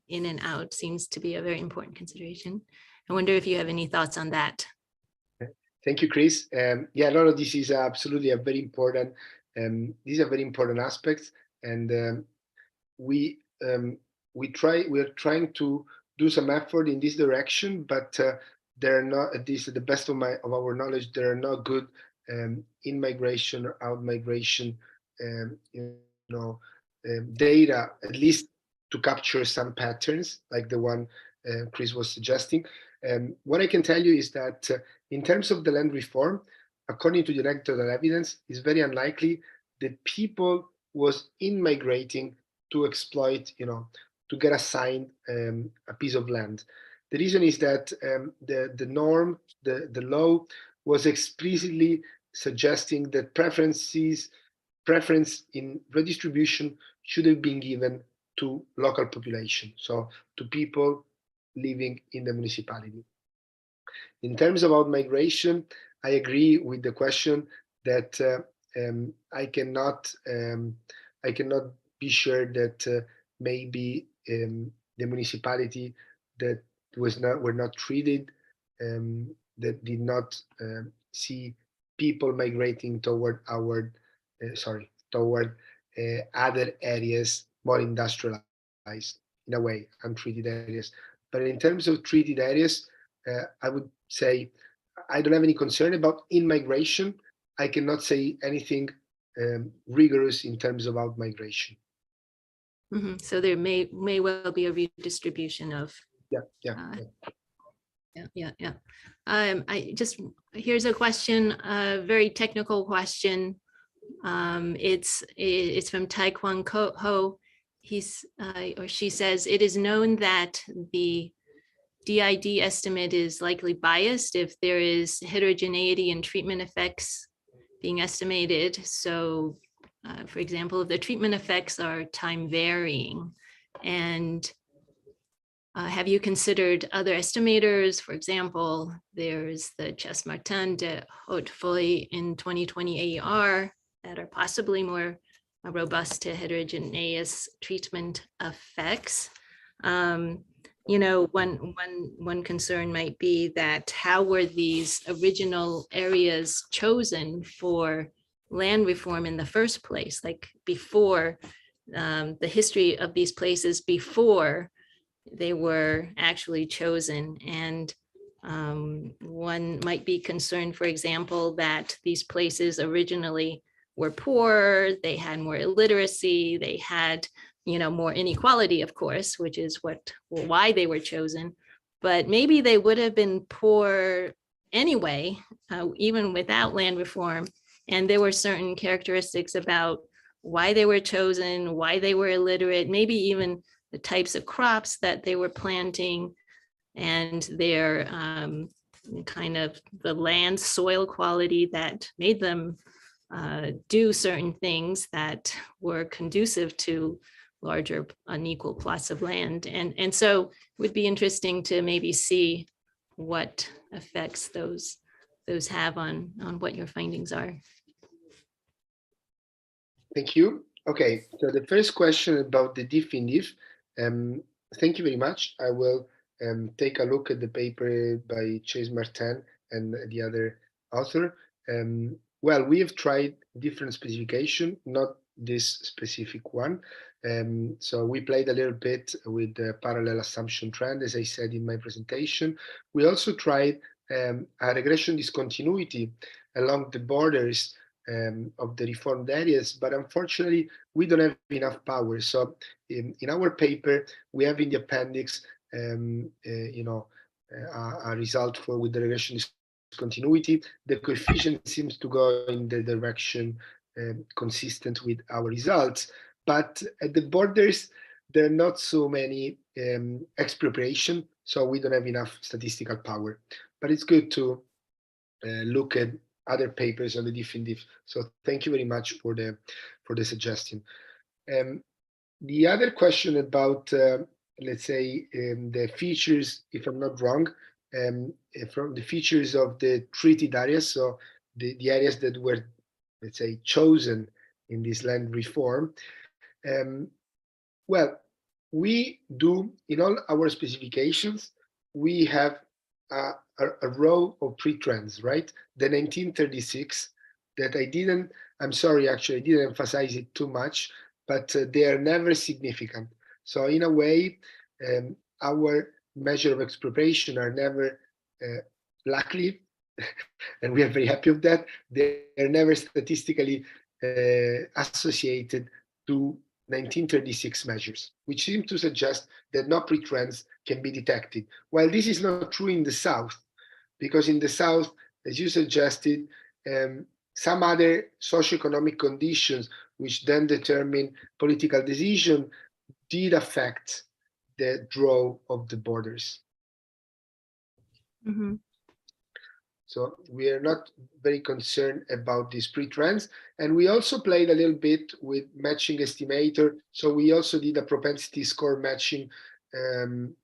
in and out seems to be a very important consideration. I wonder if you have any thoughts on that. Thank you, Chris. Yeah, no, this is absolutely a very important. These are very important aspects, and we are trying to do some effort in this direction, but they're not, at least at the best of our knowledge, there are not good in-migration or out-migration data, at least to capture some patterns like the one Chris was suggesting. What I can tell you is that in terms of the land reform, according to the anecdotal evidence, it's very unlikely that people was in-migrating to exploit, to get assigned a piece of land. The reason is that the norm, the law was explicitly suggesting that preference in redistribution should have been given to local population, so to people living in the municipality. In terms of out-migration, I agree with the question that I cannot be sure that maybe the municipality that were not treated, that did not see people migrating toward other areas, more industrialized, in a way, untreated areas. But in terms of treated areas, I would say I don't have any concern about in-migration. I cannot say anything rigorous in terms of out-migration. Mm-hmm. So there may well be a redistribution of. Yeah. Here's a question, a very technical question. It's from Taekwon Ho. She says, it is known that the DID estimate is likely biased if there is heterogeneity in treatment effects being estimated. So for example, if the treatment effects are time varying, and have you considered other estimators? For example, there's the Chess-Martin de Hautefeuille in 2020 AER that are possibly more robust to heterogeneous treatment effects. You know, one concern might be that how were these original areas chosen for land reform in the first place, like before the history of these places before they were actually chosen. And one might be concerned, for example, that these places originally were poor, they had more illiteracy, they had, you know, more inequality, of course, which is why they were chosen. But maybe they would have been poor anyway, even without land reform. And there were certain characteristics about why they were chosen, why they were illiterate, maybe even the types of crops that they were planting, and their kind of the land soil quality that made them do certain things that were conducive to larger unequal plots of land. And so it would be interesting to maybe see what effects those have on what your findings are. Thank you. Okay, so the first question about the diff in diff. Thank you very much. I will take a look at the paper by Chess-Martin and the other author. Well, we have tried different specification, not this specific one. So we played a little bit with the parallel assumption trend, as I said in my presentation. We also tried a regression discontinuity along the borders of the reformed areas, but unfortunately we don't have enough power. So in our paper, we have in the appendix, you know, a result with the regression discontinuity. The coefficient seems to go in the direction consistent with our results, but at the borders, there are not so many expropriation, so we don't have enough statistical power. But it's good to look at other papers on the diff in diff. So thank you very much for the suggestion. The other question about, let's say, the features, if I'm not wrong, from the features of the treated areas, so the areas that were, let's say, chosen in this land reform. Well, we do, in all our specifications, we have a row of pre-trends, right? The 1936 that I'm sorry, actually, I didn't emphasize it too much, but they are never significant. So in a way, our measure of expropriation are never, luckily, and we are very happy with that, they are never statistically associated to 1936 measures, which seem to suggest that no pre-trends can be detected. While this is not true in the South, because in the South, as you suggested, some other socioeconomic conditions which then determine political decision did affect the draw of the borders. Mm-hmm. So we are not very concerned about these pre-trends. And we also played a little bit with matching estimator. So we also did a propensity score matching on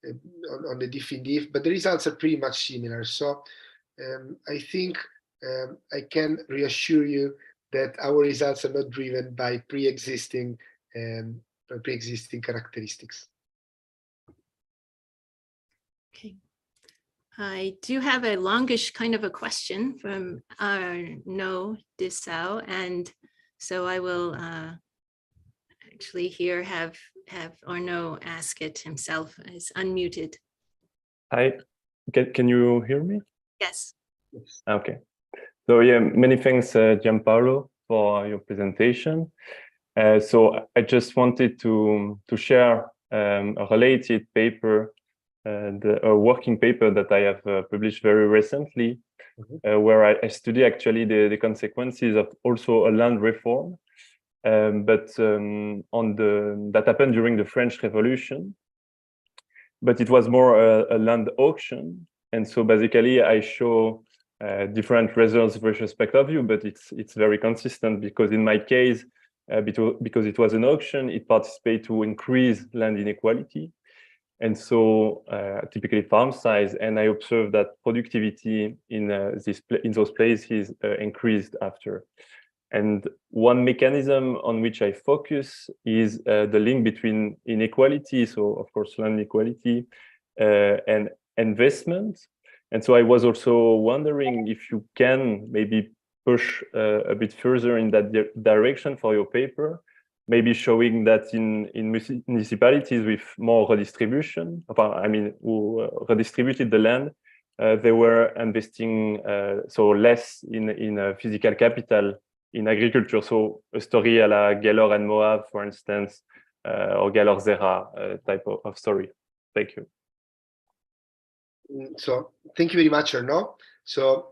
the diff in diff, but the results are pretty much similar. So I think I can reassure you that our results are not driven by pre-existing characteristics. Okay. I do have a longish kind of a question from Arnaud Dessau, and so I will actually here have Arnaud ask it himself. It's unmuted. Hi, can you hear me? Yes. Okay. So yeah, many thanks, Giampaolo, for your presentation. So I just wanted to share a related paper, a working paper that I have published very recently, where I study actually the consequences of also a land reform, but that happened during the French Revolution. But it was more a land auction, and so basically I show different results versus respect of you, but it's very consistent because in my case, because it was an auction, it participated to increase land inequality. And so typically farm size, and I observed that productivity in those places increased after. And one mechanism on which I focus is the link between inequality, so of course land inequality, and investment. And so I was also wondering if you can maybe push a bit further in that direction for your paper, maybe showing that in municipalities with more redistribution, I mean, who redistributed the land, they were investing so less in physical capital in agriculture. So a story à la Gaylor and Moab, for instance, or Gaylor Zera type of story. Thank you. So thank you very much, Arnaud. So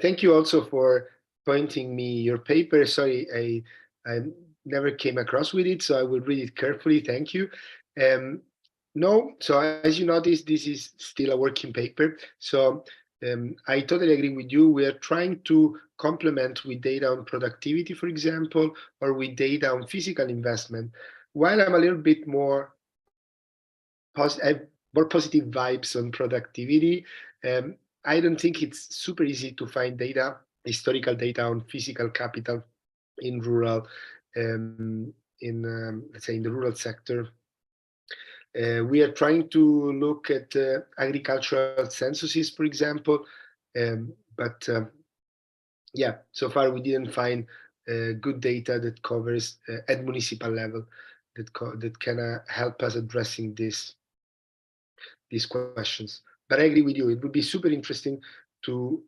thank you also for pointing me your paper. Sorry, I never came across with it, so I will read it carefully. Thank you. No, so as you notice, this is still a working paper. So I totally agree with you. We are trying to complement with data on productivity, for example, or with data on physical investment. While I'm a little bit more positive vibes on productivity, I don't think it's super easy to find data, historical data on physical capital in rural, let's say in the rural sector. We are trying to look at agricultural censuses, for example, but yeah, so far we didn't find good data that covers at municipal level that can help us addressing these questions. But I agree with you. It would be super interesting to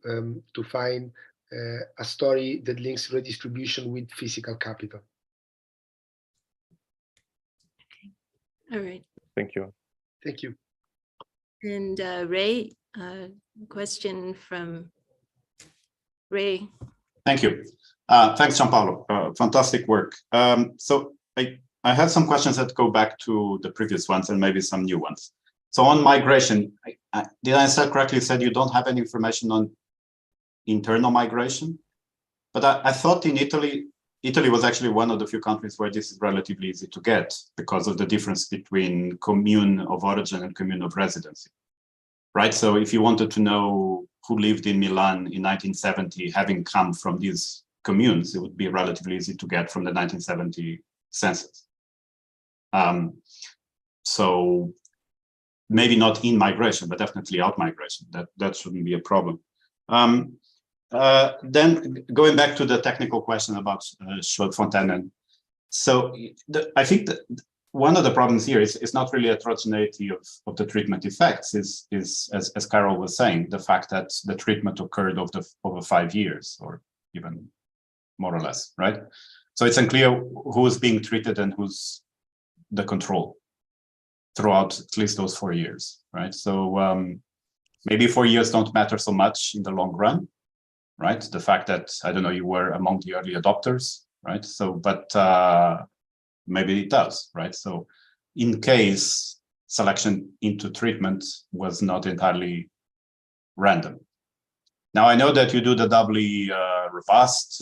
find a story that links redistribution with physical capital. All right. Thank you. Thank you. And Ray, question from Ray. Thank you. Thanks, Giampaolo. Fantastic work. So I have some questions that go back to the previous ones and maybe some new ones. So on migration, did I understand correctly? You said you don't have any information on internal migration, but I thought in Italy was actually one of the few countries where this is relatively easy to get because of the difference between commune of origin and commune of residency, right? So if you wanted to know who lived in Milan in 1970, having come from these communes, it would be relatively easy to get from the 1970 census. So maybe not in migration, but definitely out migration. That shouldn't be a problem. Then going back to the technical question about Schott-Fontaine. So I think that one of the problems here is not really heterogeneity of the treatment effects, is as Carol was saying, the fact that the treatment occurred over 5 years or even more or less, right? So it's unclear who is being treated and who's the control throughout at least those 4 years, right? So maybe 4 years don't matter so much in the long run, right? The fact that, I don't know, you were among the early adopters, right? So, but maybe it does, right? So in case selection into treatment was not entirely random. Now, I know that you do the doubly robust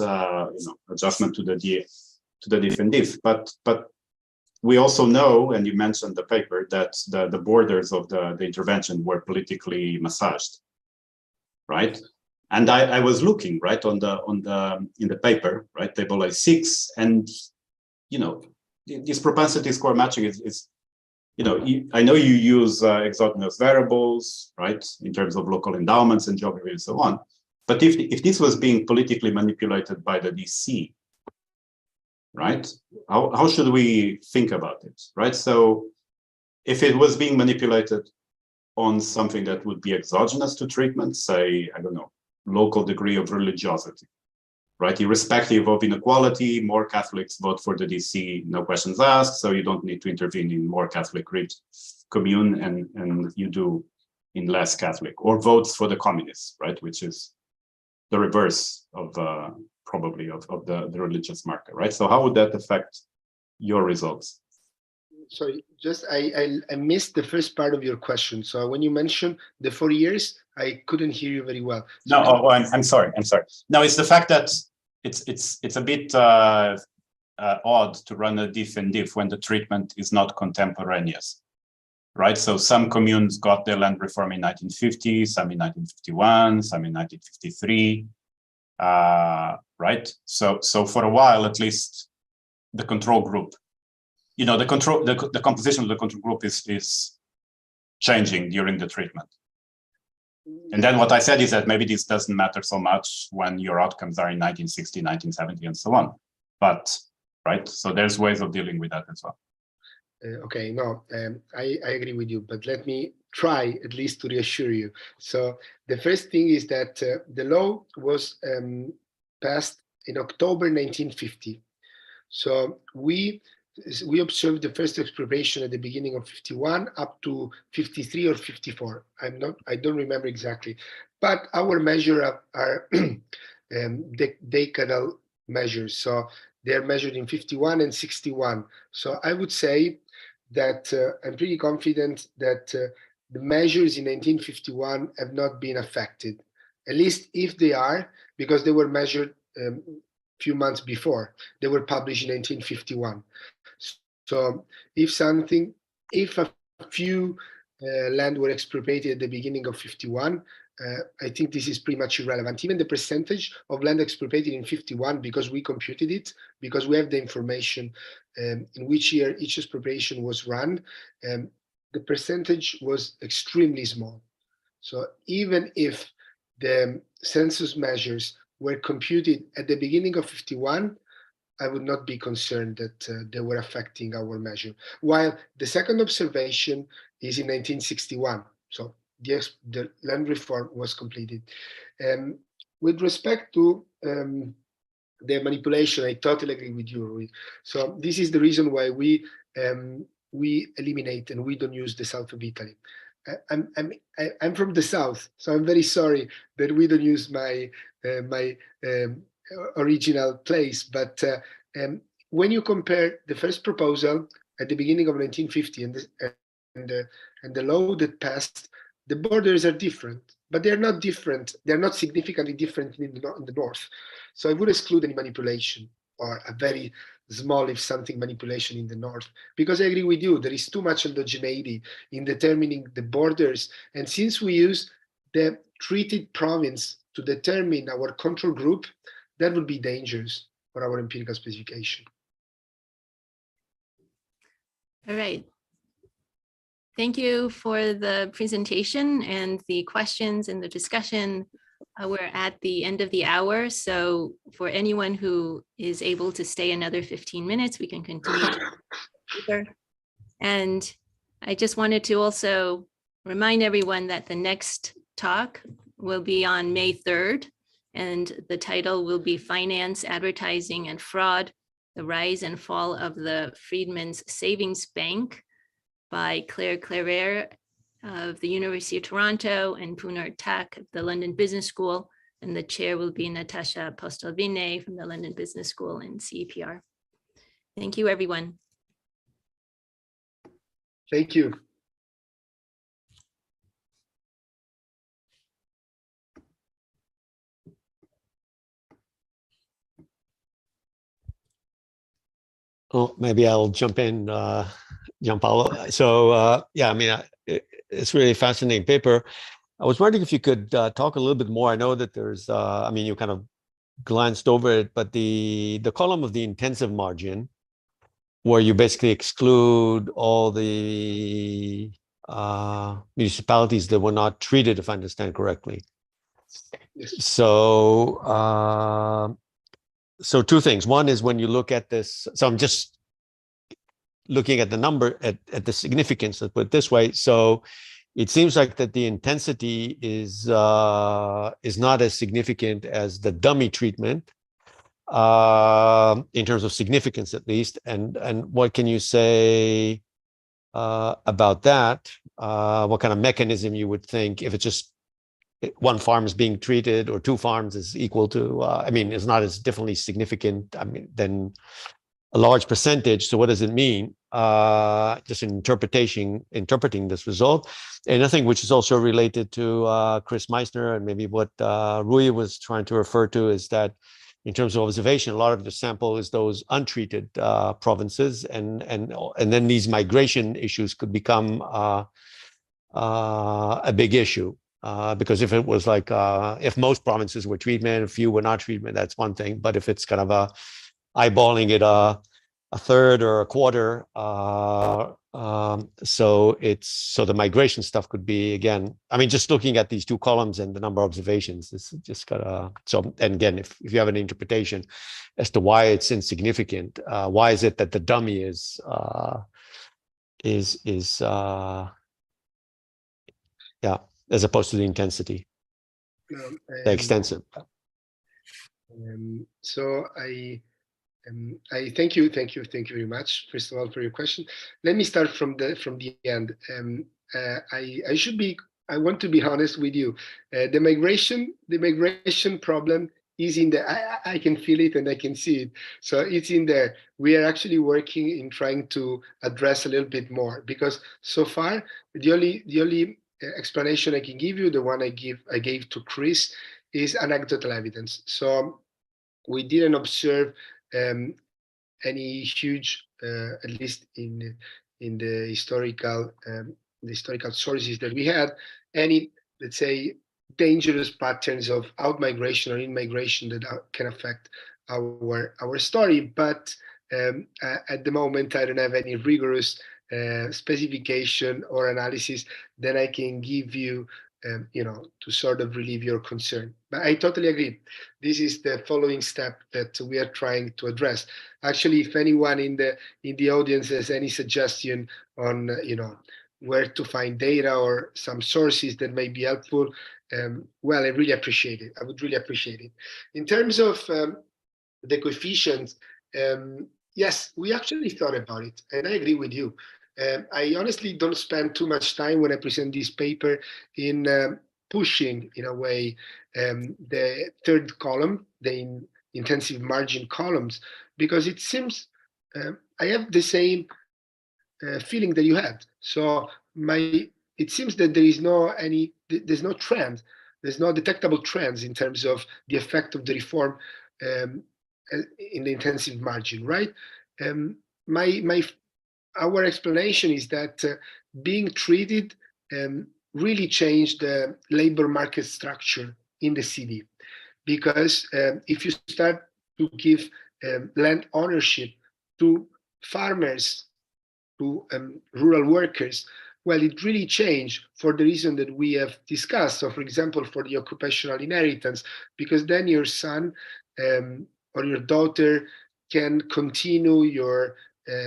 adjustment to the diff and diff, but we also know, and you mentioned the paper, that the borders of the intervention were politically massaged, right? And I was looking right in the paper, right, table A6, and this propensity score matching is I know you use exogenous variables, right, in terms of local endowments and geography and so on. But if this was being politically manipulated by the DC, right, how should we think about it, right? So if it was being manipulated on something that would be exogenous to treatment, say, I don't know, local degree of religiosity, right? Irrespective of inequality, more Catholics vote for the DC, no questions asked, so you don't need to intervene in more Catholic rich commune and you do in less Catholic, or votes for the communists, right? Which is the reverse of probably of the religious marker, right? So how would that affect your results? Sorry, just I missed the first part of your question. So when you mentioned the 4 years, I couldn't hear you very well. So No, I'm sorry. No, it's the fact that it's a bit odd to run a diff and diff when the treatment is not contemporaneous, right? So some communes got their land reform in 1950, some in 1951, some in 1953, right? So for a while, at least, the control group, the composition of the control group is changing during the treatment. And then what I said is that maybe this doesn't matter so much when your outcomes are in 1960, 1970, and so on. But, right, so there's ways of dealing with that as well. Okay, no, I agree with you, but let me try at least to reassure you. So the first thing is that the law was passed in October 1950. So we observed the first expropriation at the beginning of 51 up to 53 or 54. I don't remember exactly, but our measures are decadal measures. So they're measured in 51 and 61. So I would say that I'm pretty confident that the measures in 1951 have not been affected, at least if they are, because they were measured few months before. They were published in 1951. So if a few land were expropriated at the beginning of 51, I think this is pretty much irrelevant. Even the percentage of land expropriated in 51, because we computed it, because we have the information in which year each expropriation was run, the percentage was extremely small. So even if the census measures were computed at the beginning of 51, I would not be concerned that they were affecting our measure. While the second observation is in 1961. So the land reform was completed. With respect to the manipulation, I totally agree with you, Rui. So this is the reason why we eliminate and we don't use the south of Italy. I'm from the south, so I'm very sorry that we don't use my original place. But when you compare the first proposal at the beginning of 1950 and the law that passed, the borders are different, but they're not different. They're not significantly different in the north. So I would exclude any manipulation, or a very small, if something, manipulation in the north, because I agree with you, there is too much endogeneity in determining the borders. And since we use the treated province to determine our control group, that would be dangerous for our empirical specification. All right. Thank you for the presentation and the questions and the discussion. We're at the end of the hour, so for anyone who is able to stay another 15 minutes, we can continue. And I just wanted to also remind everyone that the next talk will be on May 3rd, and the title will be Finance, Advertising, and Fraud, the Rise and Fall of the Freedmen's Savings Bank by Claire Claire of the University of Toronto and Punar Tak of the London Business School. And the chair will be Natasha Postelvine from the London Business School and CEPR. Thank you, everyone. Thank you. Well, maybe I'll jump in, Giampaolo. So yeah, I mean, it's really a fascinating paper. I was wondering if you could talk a little bit more. I know that there's, I mean, you kind of glanced over it, but the column of the intensive margin, where you basically exclude all the municipalities that were not treated, if I understand correctly. Yes. So, so two things. One is when you look at this, so I'm just looking at the number, at the significance, let's put it this way. So it seems like that the intensity is not as significant as the dummy treatment, in terms of significance at least. And what can you say about that? What kind of mechanism you would think, if it's just one farm is being treated or two farms is equal to, I mean, it's not as definitely significant, I mean, than a large percentage. So what does it mean? just in interpreting this result. And I think which is also related to Chris Meissner, and maybe what Rui was trying to refer to, is that in terms of observation, a lot of the sample is those untreated provinces, and then these migration issues could become a big issue. Because if it was like, if most provinces were treatment, a few were not treatment, that's one thing. But if it's kind of eyeballing it a third or a quarter, so the migration stuff could be, again, I mean, just looking at these two columns and the number of observations, this is just gotta, so, and again, if you have an interpretation as to why it's insignificant, why is it that the dummy is yeah, as opposed to the intensity, the extensive. So I thank you very much, first of all, for your question. Let me start from the end. I want to be honest with you. The migration problem is in there. I can feel it and I can see it. So it's in there. We are actually working in trying to address a little bit more, because so far the only explanation I can give you, the one I gave to Chris, is anecdotal evidence. So we didn't observe any huge, at least in the historical sources that we had, any, let's say, dangerous patterns of out-migration or in-migration that can affect our story. But at the moment, I don't have any rigorous specification or analysis that I can give you, to sort of relieve your concern. But I totally agree. This is the following step that we are trying to address. Actually, if anyone in the audience has any suggestion on, where to find data or some sources that may be helpful, well, I really appreciate it. I would really appreciate it. In terms of the coefficients, yes, we actually thought about it, and I agree with you. I honestly don't spend too much time when I present this paper in pushing, in a way, the third column, the intensive margin columns, because it seems I have the same feeling that you had. So it seems that there's no trend, there's no detectable trends in terms of the effect of the reform in the intensive margin, right? Our explanation is that being treated really changed the labor market structure in the city, because if you start to give land ownership to farmers, to rural workers, well, it really changed for the reason that we have discussed. So, for example, for the occupational inheritance, because then your son or your daughter can continue your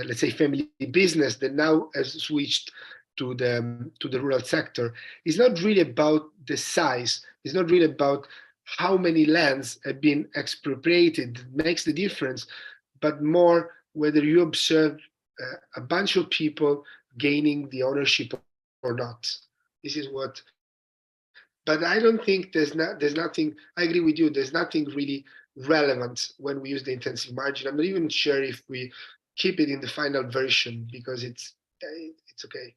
let's say, family business that now has switched to the rural sector. It's not really about the size. It's not really about how many lands have been expropriated that makes the difference, but more whether you observe a bunch of people gaining the ownership or not. This is what. But I don't think there's nothing. I agree with you. There's nothing really relevant when we use the intensive margin. I'm not even sure if we keep it in the final version, because it's okay.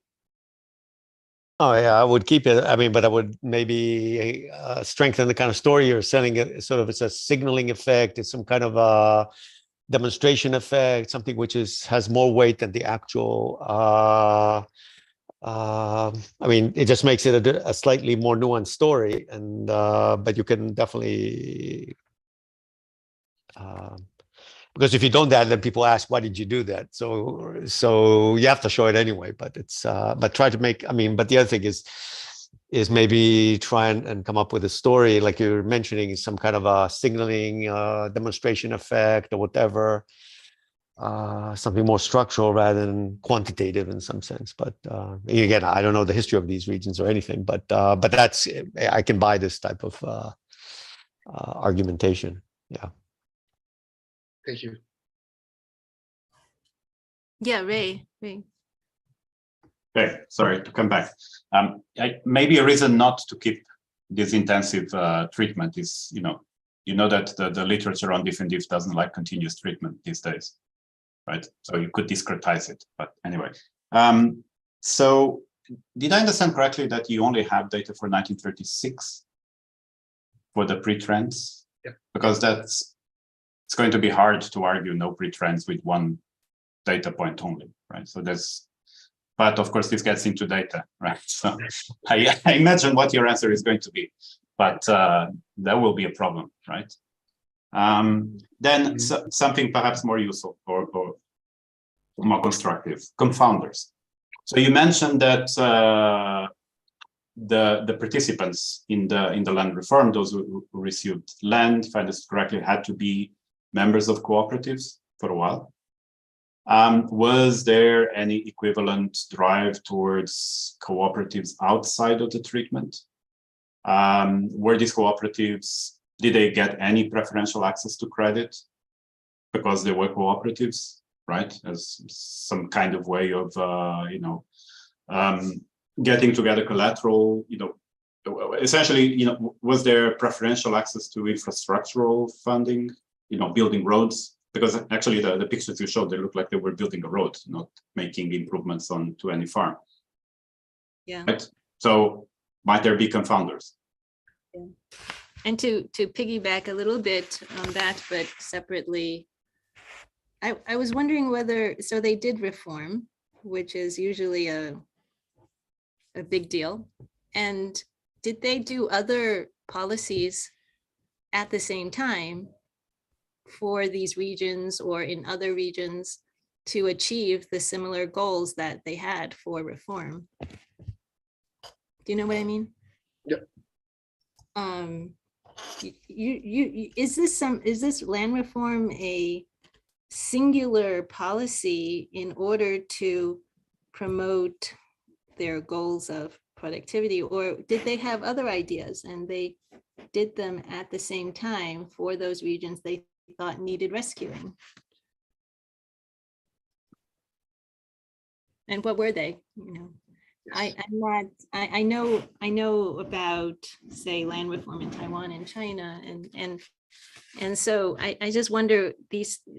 Oh yeah, I would keep it. I mean, but I would maybe strengthen the kind of story you're selling. It sort of, it's a signaling effect. It's some kind of a demonstration effect, something which has more weight than the actual. I mean, it just makes it a slightly more nuanced story, and but you can definitely. Because if you don't that, then people ask, why did you do that? So you have to show it anyway, but it's but try to make, I mean, but the other thing is maybe try and come up with a story like you're mentioning, some kind of a signaling demonstration effect or whatever, something more structural rather than quantitative in some sense. But again, I don't know the history of these regions or anything, but that's, I can buy this type of argumentation. Yeah. Thank you. Yeah, Ray. Okay, sorry to come back. Maybe a reason not to keep this intensive treatment is, you know that the literature on diff and diff doesn't like continuous treatment these days. right? So you could discretize it, but anyway. So did I understand correctly that you only have data for 1936 for the pre-trends? Yeah. Because it's going to be hard to argue no pre-trends with one data point only, right? So but of course this gets into data, right? So I imagine what your answer is going to be, but that will be a problem, right? Then something perhaps more useful or more constructive, confounders. So you mentioned that the participants in the land reform, those who received land, if I understood correctly, had to be members of cooperatives for a while. Was there any equivalent drive towards cooperatives outside of the treatment? Were these cooperatives, did they get any preferential access to credit because they were cooperatives, right? As some kind of way of, getting together collateral, essentially, was there preferential access to infrastructural funding, building roads? Because actually the pictures you showed, they look like they were building a road, not making improvements to any farm. Yeah. Right? So might there be confounders? Yeah. And to piggyback a little bit on that, but separately, I was wondering whether, so they did reform, which is usually a big deal. And did they do other policies at the same time for these regions or in other regions to achieve the similar goals that they had for reform? Do you know what I mean? Yep. Is this land reform a singular policy in order to promote their goals of productivity, or did they have other ideas and they did them at the same time for those regions they thought needed rescuing? And what were they? Yes. I know about, say, land reform in Taiwan and China, and so I just wonder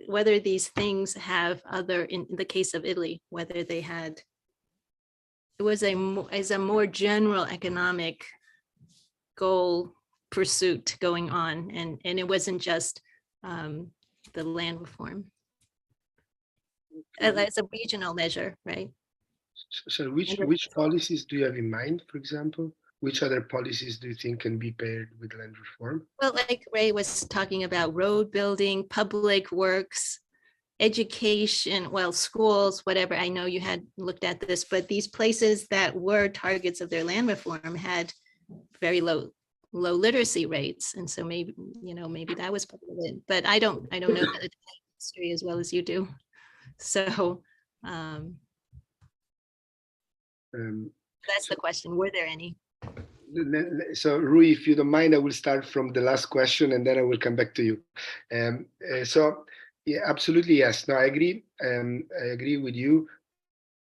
whether these things have other, in the case of Italy, whether they had, it was a more general economic goal pursuit going on, and it wasn't just the land reform. As a regional measure, right? So which policies do you have in mind, for example? Which other policies do you think can be paired with land reform? Well, like Ray was talking about, road building, public works, education, well, schools, whatever. I know you had looked at this, but these places that were targets of their land reform had very low literacy rates. And so maybe that was part of it, but I don't know the history as well as you do. So that's the question. Were there any? So Rui, if you don't mind, I will start from the last question and then I will come back to you. So yeah, absolutely, yes. No, I agree. I agree with you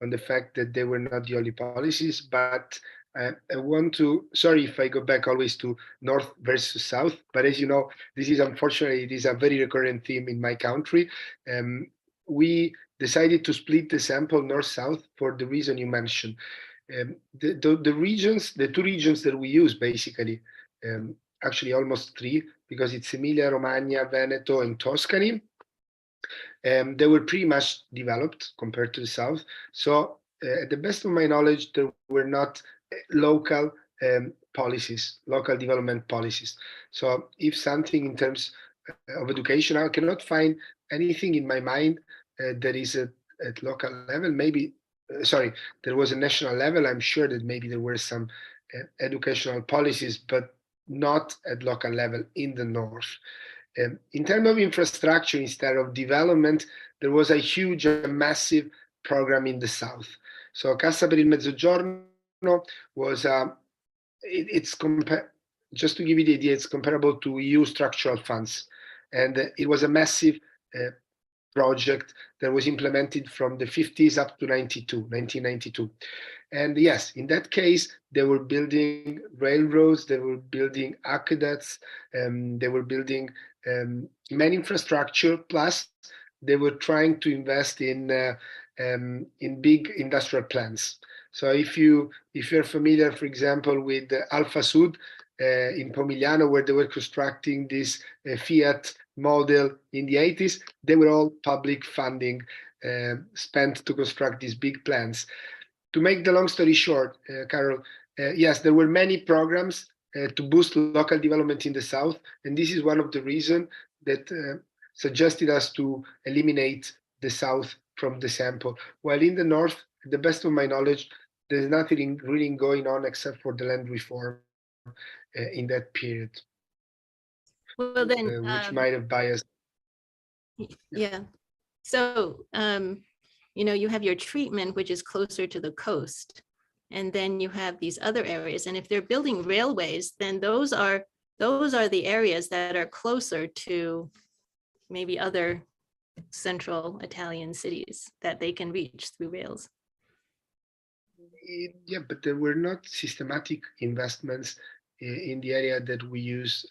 on the fact that they were not the only policies, but I want to, sorry if I go back always to North versus South, but as you know, this is unfortunately, it is a very recurrent theme in my country. We decided to split the sample North-South for the reason you mentioned. The regions, the two regions that we use basically, actually almost three, because it's Emilia, Romagna, Veneto, and Tuscany. They were pretty much developed compared to the South. So at the best of my knowledge, there were not local policies, local development policies. So if something in terms of education, I cannot find anything in my mind that is at local level. Maybe, sorry, there was a national level. I'm sure that maybe there were some educational policies, but not at local level in the North. In terms of infrastructure, instead of development, there was a huge, massive program in the South. So Cassa per il Mezzogiorno was, just to give you the idea, it's comparable to EU structural funds. And it was a massive project that was implemented from the 50s up to 1992. And yes, in that case, they were building railroads, they were building aqueducts, they were building main infrastructure, plus they were trying to invest in big industrial plants. So if you're familiar, for example, with Alfa Sud in Pomigliano, where they were constructing this Fiat model in the 80s, they were all public funding spent to construct these big plants. To make the long story short, Carol, yes, there were many programs to boost local development in the South, and this is one of the reasons that suggested us to eliminate the South from the sample. While in the North, to the best of my knowledge, there's nothing really going on except for the land reform in that period. Well, then, which might have biased. yeah. So, you know, you have your treatment, which is closer to the coast. And then you have these other areas. And if they're building railways, then those are the areas that are closer to maybe other central Italian cities that they can reach through rails. Yeah, but there were not systematic investments in the area that we use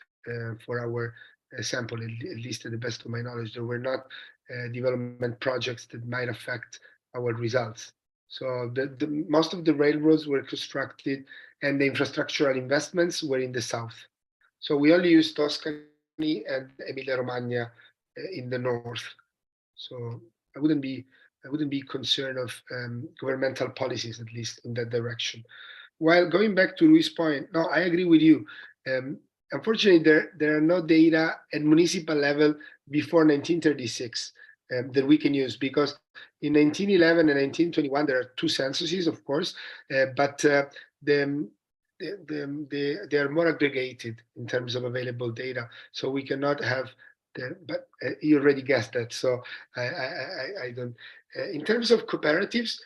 for our sample, at least to the best of my knowledge. There were not development projects that might affect our results. So the most of the railroads were constructed and the infrastructural investments were in the south. So we only use Tuscany and Emilia-Romagna in the north. So I wouldn't be concerned of governmental policies, at least in that direction. While going back to Luis' point, no, I agree with you. Unfortunately, there are no data at municipal level before 1936 that we can use, because in 1911 and 1921 there are two censuses, of course, but they are more aggregated in terms of available data. So we cannot have but you already guessed that. So I don't. In terms of cooperatives,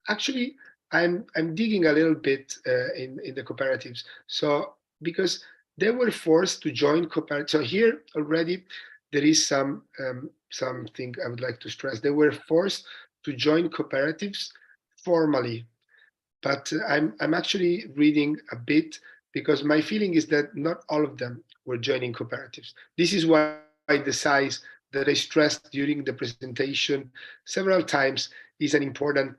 actually, I'm digging a little bit in the cooperatives. So because they were forced to join cooperatives. So here already there is something I would like to stress. They were forced to join cooperatives formally, but I'm actually reading a bit, because my feeling is that not all of them were joining cooperatives. This is why the size that I stressed during the presentation several times is an important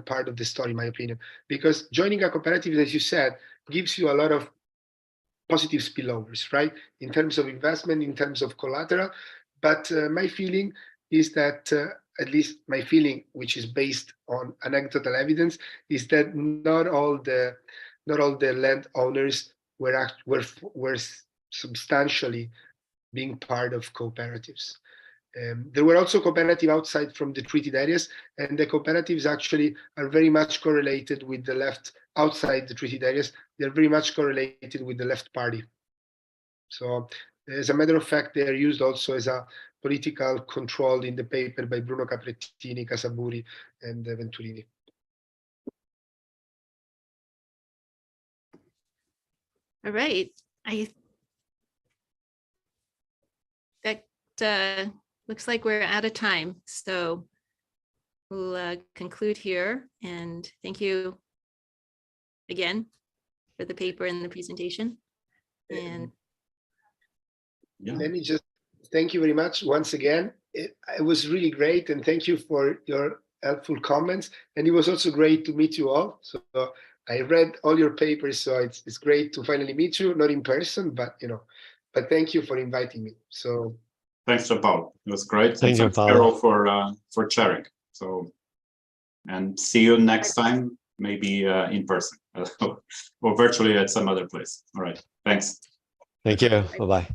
part of the story, in my opinion, because joining a cooperative, as you said, gives you a lot of positive spillovers, right? In terms of investment, in terms of collateral. But my feeling is that, at least my feeling, which is based on anecdotal evidence, is that not all the landowners were substantially being part of cooperatives. There were also cooperatives outside from the treated areas, and the cooperatives actually are very much correlated with the left outside the treated areas. They're very much correlated with the left party. So as a matter of fact, they are used also as a political control in the paper by Bruno Caprettini, Casaburi, and Venturini. All right. That looks like we're out of time. So we'll conclude here, and thank you again for the paper and the presentation. And Yeah. Let me just thank you very much once again. It was really great, and thank you for your helpful comments. And it was also great to meet you all. So I read all your papers, so it's great to finally meet you, not in person, but but thank you for inviting me. So thanks, Giampaolo. It was great. Thank you, thanks, Carol, for sharing. So, and see you next time, maybe in person or virtually at some other place. All right. Thanks. Thank you. Bye-bye.